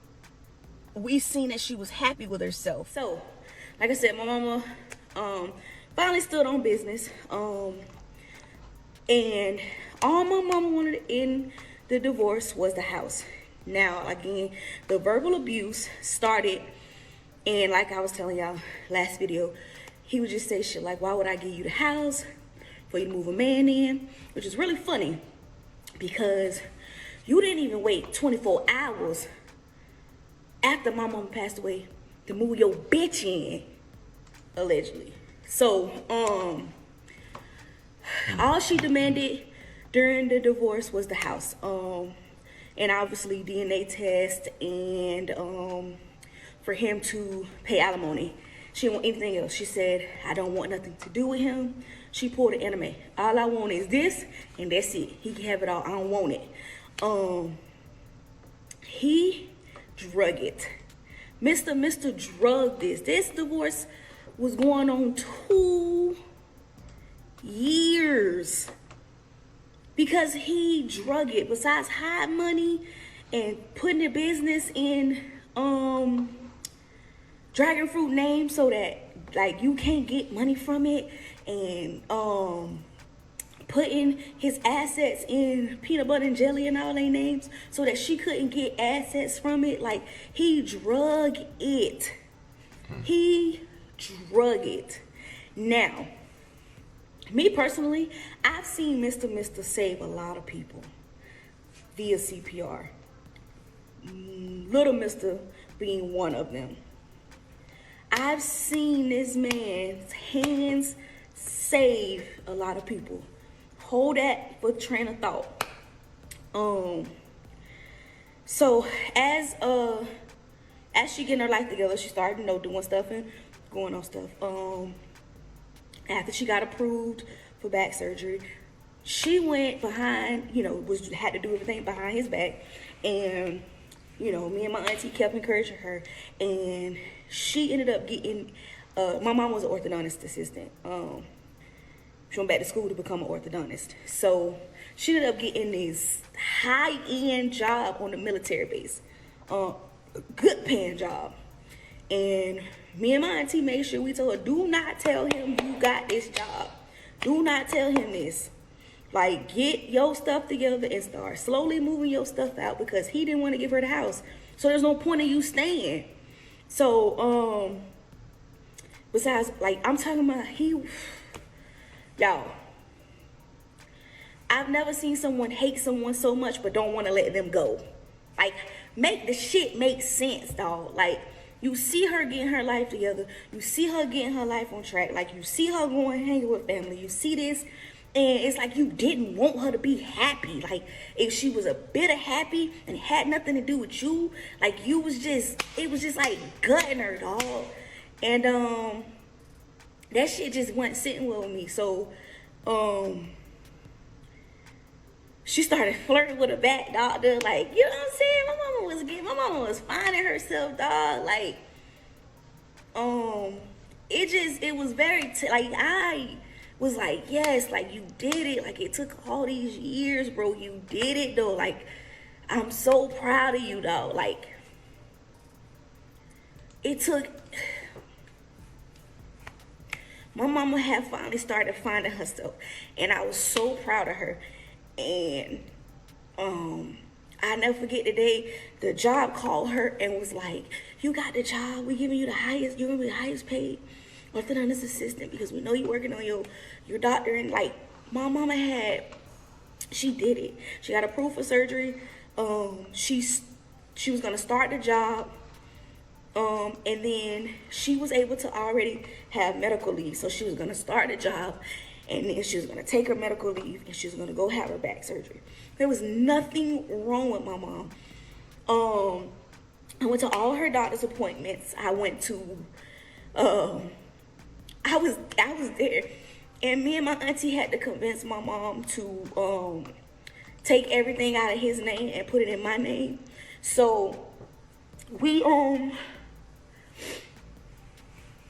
Speaker 3: we seen that she was happy with herself. So, like I said, my mama finally stood on business. And all my mama wanted in the divorce was the house. Now, again, the verbal abuse started, and like I was telling y'all last video, he would just say shit like, why would I give you the house for you to move a man in? Which is really funny, because you didn't even wait 24 hours after my mama passed away to move your bitch in, allegedly. So, all she demanded during the divorce was the house, and obviously DNA test, and for him to pay alimony. She didn't want anything else. She said, I don't want nothing to do with him. She pulled an anime. All I want is this, and that's it. He can have it all. I don't want it. He drug it. Mr. drugged this. This divorce was going on 2 years because he drug it. Besides Hive money and putting the business in dragon fruit name so that, like, you can't get money from it, and putting his assets in peanut butter and jelly and all their names so that she couldn't get assets from it. Like, he drug it. He drug it. Now, me personally, I've seen Mr. Save a lot of people via CPR. Little Mister being one of them. I've seen this man's hands save a lot of people. Hold that for train of thought. So as she getting her life together, she started, doing stuff and going on stuff. After she got approved for back surgery, she went behind, had to do everything behind his back. And, me and my auntie kept encouraging her. And she ended up getting, my mom was an orthodontist assistant. She went back to school to become an orthodontist. So she ended up getting this high-end job on the military base. Good paying job. And me and my auntie made sure we told her, do not tell him you got this job. Do not tell him this. Like, get your stuff together and start slowly moving your stuff out, because he didn't want to give her the house. So there's no point in you staying. So, besides, like, I'm talking about y'all, I've never seen someone hate someone so much but don't want to let them go. Like, make the shit make sense, dog. Like, you see her getting her life together. You see her getting her life on track. Like, you see her going hanging with family. You see this, and it's like you didn't want her to be happy. Like, if she was a bit of happy and had nothing to do with you, like, it was just like gutting her, dog. And that shit just wasn't sitting well with me. So she started flirting with a back doctor. Like, you know what I'm saying? My mama was finding herself, dog. Like, it was very, I was like, yes, like, you did it. Like, it took all these years, bro. You did it, though. Like, I'm so proud of you, though. Like, my mama had finally started finding herself, and I was so proud of her. And I never forget the day the job called her and was like, you got the job, we giving you the highest, you're gonna be the highest paid orthodontist assistant, because we know you're working on your doctor. And like, my mama she did it. She got approved for surgery. She was gonna start the job. And then she was able to already have medical leave. So she was going to start the job, and then she was going to take her medical leave, and she was going to go have her back surgery. There was nothing wrong with my mom. I went to all her doctor's appointments. I went to, I was there. And me and my auntie had to convince my mom to take everything out of his name and put it in my name. So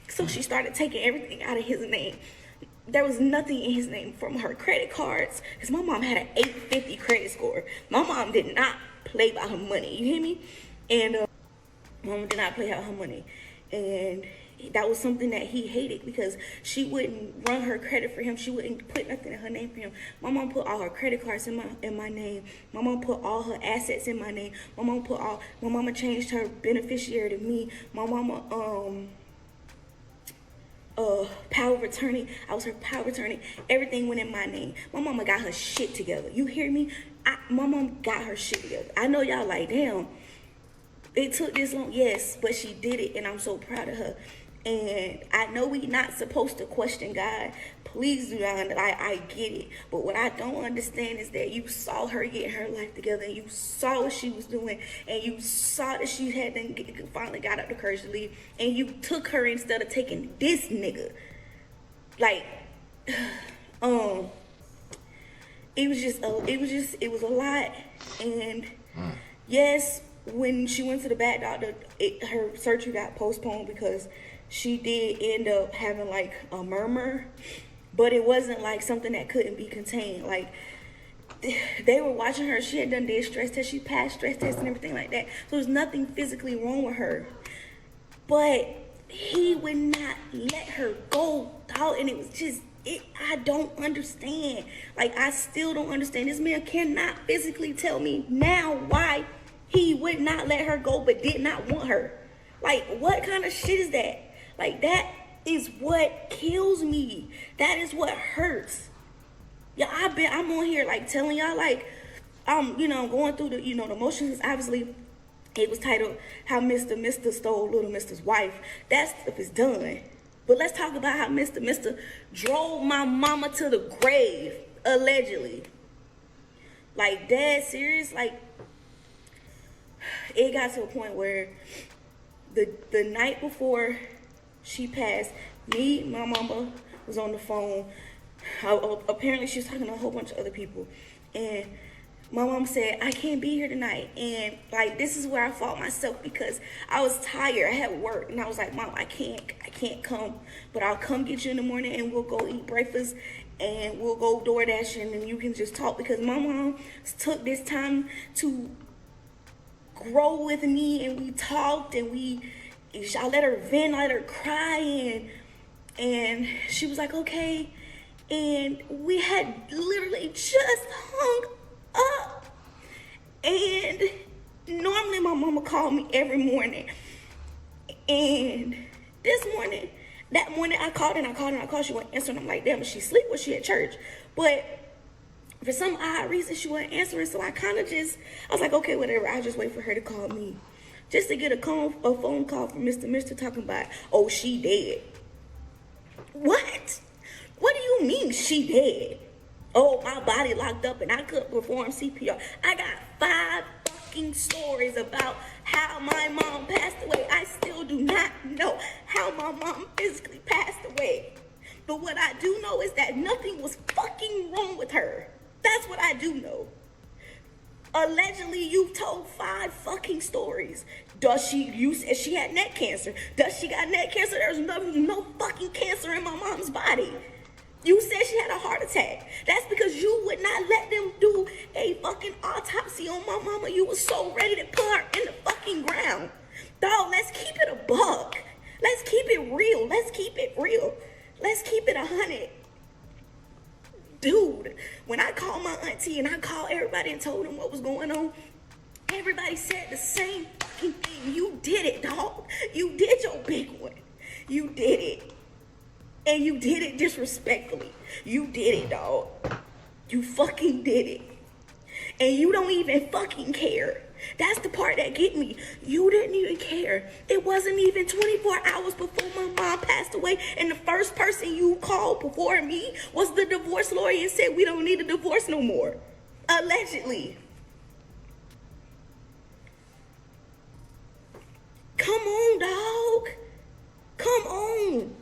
Speaker 3: so she started taking everything out of his name. There was nothing in his name from her credit cards, because my mom had an 850 credit score. My mom did not play by her money, you hear me? And mom did not play out her money. And that was something that he hated, because she wouldn't run her credit for him. She wouldn't put nothing in her name for him. My mom put all her credit cards in my name. My mom put all her assets in my name. My mama changed her beneficiary to me. My mama power of attorney. I was her power of attorney. Everything went in my name. My mama got her shit together. You hear me? My mom got her shit together. I know y'all like, damn, it took this long. Yes, but she did it, and I'm so proud of her. And I know we not supposed to question God. Please do not. I get it. But what I don't understand is that you saw her getting her life together, and you saw what she was doing, and you saw that she had finally got up the courage to leave, and you took her instead of taking this nigga. Like, it was a lot. And yes, when she went to the back doctor, her surgery got postponed because she did end up having like a murmur, but it wasn't like something that couldn't be contained. Like, they were watching her. She had done this stress test. She passed stress tests and everything like that. So there's nothing physically wrong with her. But he would not let her go out, and it was just, I don't understand. Like, I still don't understand. This man cannot physically tell me now why he would not let her go but did not want her. Like, what kind of shit is that? Like, that is what kills me. That is what hurts. Yeah, I'm on here, like, telling y'all, like, I'm, going through the, the emotions. Obviously, It was titled How Mr. Stole Little Mister's Wife. That stuff is done. But let's talk about how Mr. drove my mama to the grave, allegedly. Like, dead serious. Like, it got to a point where the night before she passed, my mama was on the phone. Apparently she was talking to a whole bunch of other people. And my mom said, I can't be here tonight. And like, this is where I fought myself, because I was tired. I had work. And I was like, Mom, I can't come. But I'll come get you in the morning and we'll go eat breakfast and we'll go door dashing and you can just talk. Because my mom took this time to grow with me, and we talked, and I let her vent, I let her cry, and she was like, okay. And we had literally just hung up. And normally my mama called me every morning. And that morning I called her, she wouldn't answer, and I'm like, damn, she sleep or she at church? But for some odd reason, she wasn't answering, so I was like, okay, whatever, I'll just wait for her to call me. Just to get a phone call from Mr. talking about, oh, she dead. What? What do you mean she dead? Oh, my body locked up and I couldn't perform CPR. I got 5 fucking stories about how my mom passed away. I still do not know how my mom physically passed away. But what I do know is that nothing was fucking wrong with her. That's what I do know. Allegedly, you've told 5 fucking stories. You said she had neck cancer. Does she got neck cancer? There's no fucking cancer in my mom's body. You said she had a heart attack. That's because you would not let them do a fucking autopsy on my mama. You were so ready to put her in the fucking ground. Dog, let's keep it a buck. Let's keep it real. Let's keep it 100. Dude, when I called my auntie and I called everybody and told them what was going on, everybody said the same fucking thing. You did it, dog. You did your big one. You did it. And you did it disrespectfully. You did it, dog. You fucking did it. And you don't even fucking care. That's the part that get me. You didn't even care. It wasn't even 24 hours before my mom passed away, and the first person you called before me was the divorce lawyer and said we don't need a divorce no more. Allegedly. Come on, dog. Come on.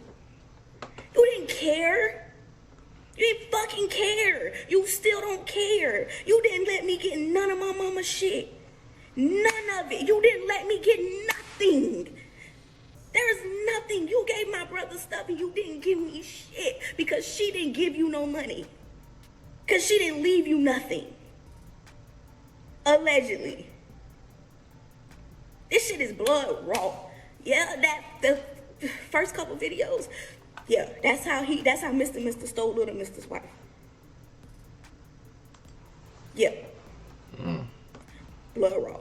Speaker 3: You didn't care. You didn't fucking care. You still don't care. You didn't let me get none of my mama's shit. None of it. You didn't let me get nothing. There's nothing. You gave my brother stuff and you didn't give me shit because she didn't give you no money. Because she didn't leave you nothing. Allegedly. This shit is blood raw. Yeah, the first couple videos, yeah, that's how Mr. stole little Mister's wife. Yeah. Blood raw.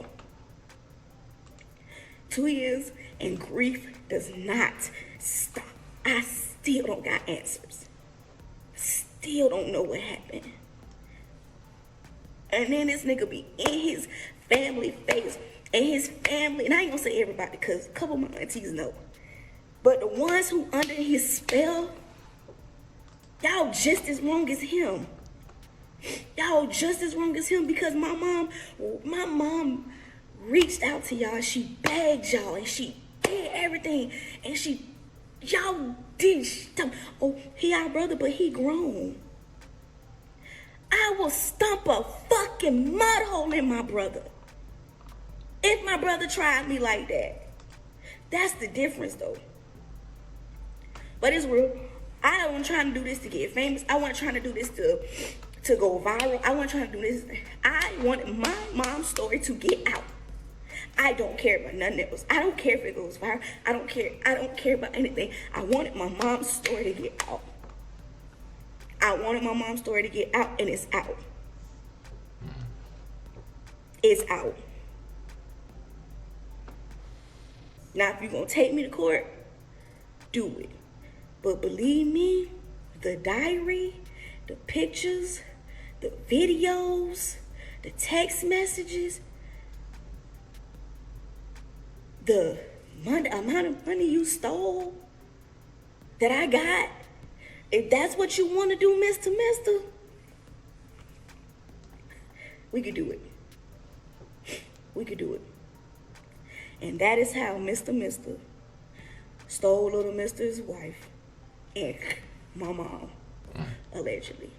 Speaker 3: 2 years and grief does not stop. I still don't got answers. Still don't know what happened. And then this nigga be in his family face. And his family, and I ain't gonna say everybody because a couple of my aunties know. But the ones who under his spell, y'all just as wrong as him. Y'all just as wrong as him because my mom reached out to y'all. She begged y'all and she did everything. And y'all did. Oh, he our brother, but he grown. I will stomp a fucking mud hole in my brother. If my brother tried me like that. That's the difference though. But it's real. I wasn't trying to do this to get famous. I wasn't trying to do this to go viral. I wasn't trying to do this. I wanted my mom's story to get out. I don't care about nothing else. I don't care if it goes viral. I don't care about anything. I wanted my mom's story to get out. I wanted my mom's story to get out, and it's out. It's out. Now, if you're going to take me to court, do it. But believe me, the diary, the pictures, the videos, the text messages,
Speaker 1: the amount of money you stole that I got, if that's what you want to do, Mr. we could do it. We could do it. And that is how Mr. stole little Mister's wife and my mom, allegedly.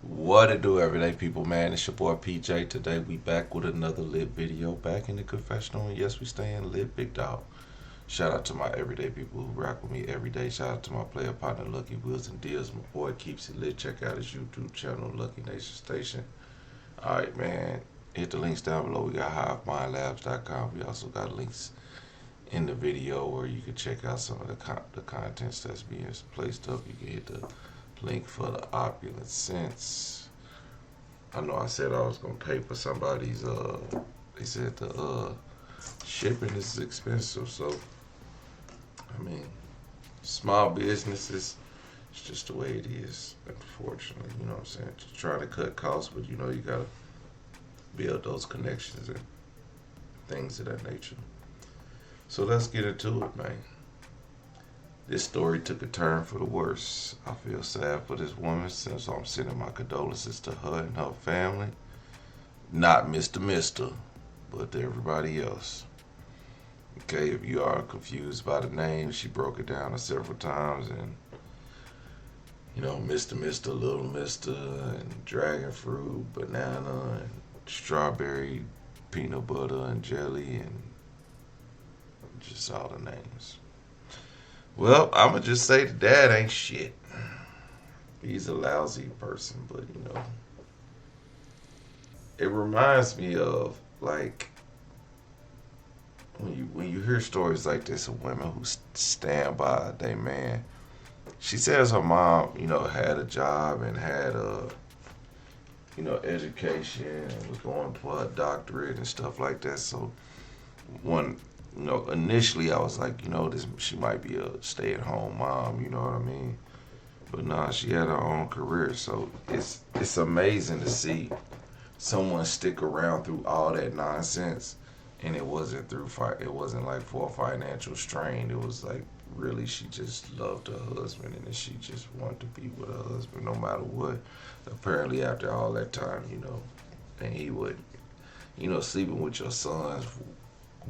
Speaker 2: What it do, everyday people, man? It's your boy PJ. Today we back with another lit video, back in the confessional, and yes, we staying lit, big dog. Shout out to my everyday people who rock with me every day. Shout out to my player partner Lucky Wheels and Deals. My boy keeps it lit. Check out his YouTube channel, Lucky Nation Station. All right, man. Hit the links down below. We got HiveMindLabs.com. We also got links in the video where you can check out some of the contents that's being placed up. You can hit the link for the Opulence Scents. I know I said I was gonna pay for somebody's they said the shipping is expensive, so I mean, small businesses, it's just the way it is, unfortunately. You know what I'm saying? Just trying to cut costs, but you know you gotta build those connections and things of that nature. So let's get into it, man. This story took a turn for the worse. I feel sad for this woman, since I'm sending my condolences to her and her family. Not Mr., but to everybody else. Okay, if you are confused by the name, she broke it down several times, and you know, Mr., Little Mister, and dragon fruit, banana, and strawberry, peanut butter, and jelly, and just all the names. Well, I'ma just say the dad ain't shit. He's a lousy person, but you know, it reminds me of like when you hear stories like this of women who stand by their man. She says her mom, you know, had a job and had a, you know, education and was going for a doctorate and stuff like that. So you know, initially I was like, you know, she might be a stay-at-home mom, you know what I mean? But nah, she had her own career, so it's amazing to see someone stick around through all that nonsense, and it wasn't like for a financial strain. It was like really she just loved her husband, and she just wanted to be with her husband no matter what. Apparently after all that time, you know, and he would, you know, sleeping with your son's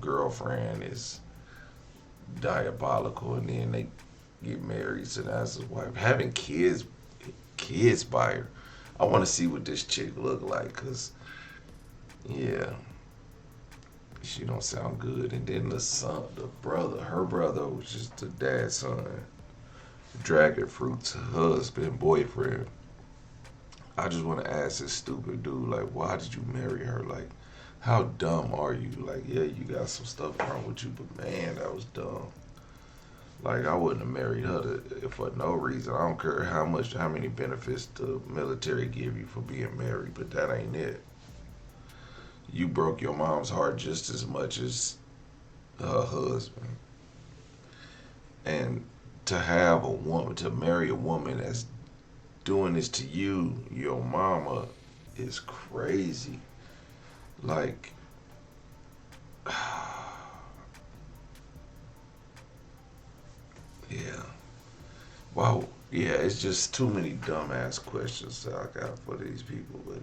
Speaker 2: girlfriend is diabolical, and then they get married, so that's his wife. Having kids by her. I want to see what this chick look like, cause yeah, she don't sound good. And then her brother, which is the dad's son, dragon fruit's husband, boyfriend. I just want to ask this stupid dude, like, why did you marry her? Like, how dumb are you? Like, yeah, you got some stuff wrong with you, but man, that was dumb. Like, I wouldn't have married her for no reason. I don't care how many benefits the military give you for being married, but that ain't it. You broke your mom's heart just as much as her husband. And to marry a woman that's doing this to you, your mama, is crazy. Like, yeah. Wow. Yeah, it's just too many dumbass questions that I got for these people. But,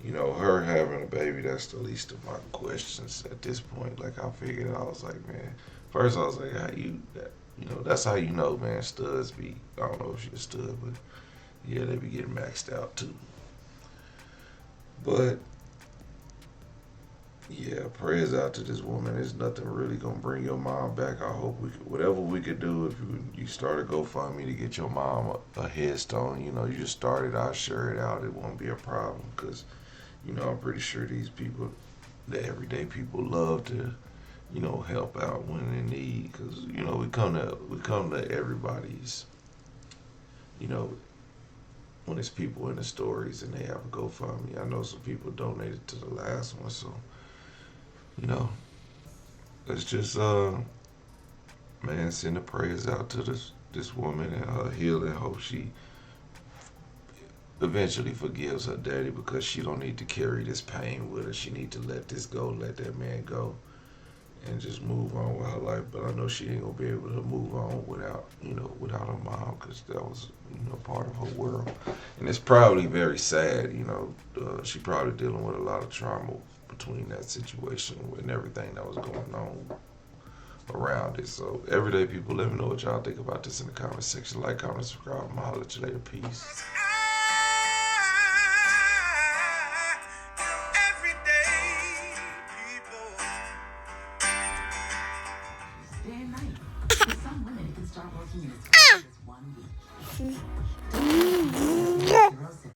Speaker 2: you know, her having a baby, that's the least of my questions at this point. Like, I figured, I was like, man, first I was like, you know, that's how you know, man, studs be, I don't know if she's a stud, but yeah, they be getting maxed out too. But yeah, prayers out to this woman. There's nothing really gonna bring your mom back. I hope whatever we could do, if you start a GoFundMe to get your mom a headstone, you know, you just start it, I'll share it out. It won't be a problem, because, you know, I'm pretty sure these people, the everyday people, love to, you know, help out when in need, because, you know, we come to everybody's, you know, when it's people in the stories and they have a GoFundMe. I know some people donated to the last one, so, you know, let's just, man, send the prayers out to this woman and her healing. Hope she eventually forgives her daddy, because she don't need to carry this pain with her. She need to let this go, let that man go, and just move on with her life. But I know she ain't gonna be able to move on without, without her mom, because that was, part of her world. And it's probably very sad, she probably dealing with a lot of trauma between that situation and everything that was going on around it. So, everyday people, let me know what y'all think about this in the comment section. Like, comment, subscribe. I'll holler at you later. Peace.
Speaker 4: Day and night. For some women, it can start working in as fast as 1 week.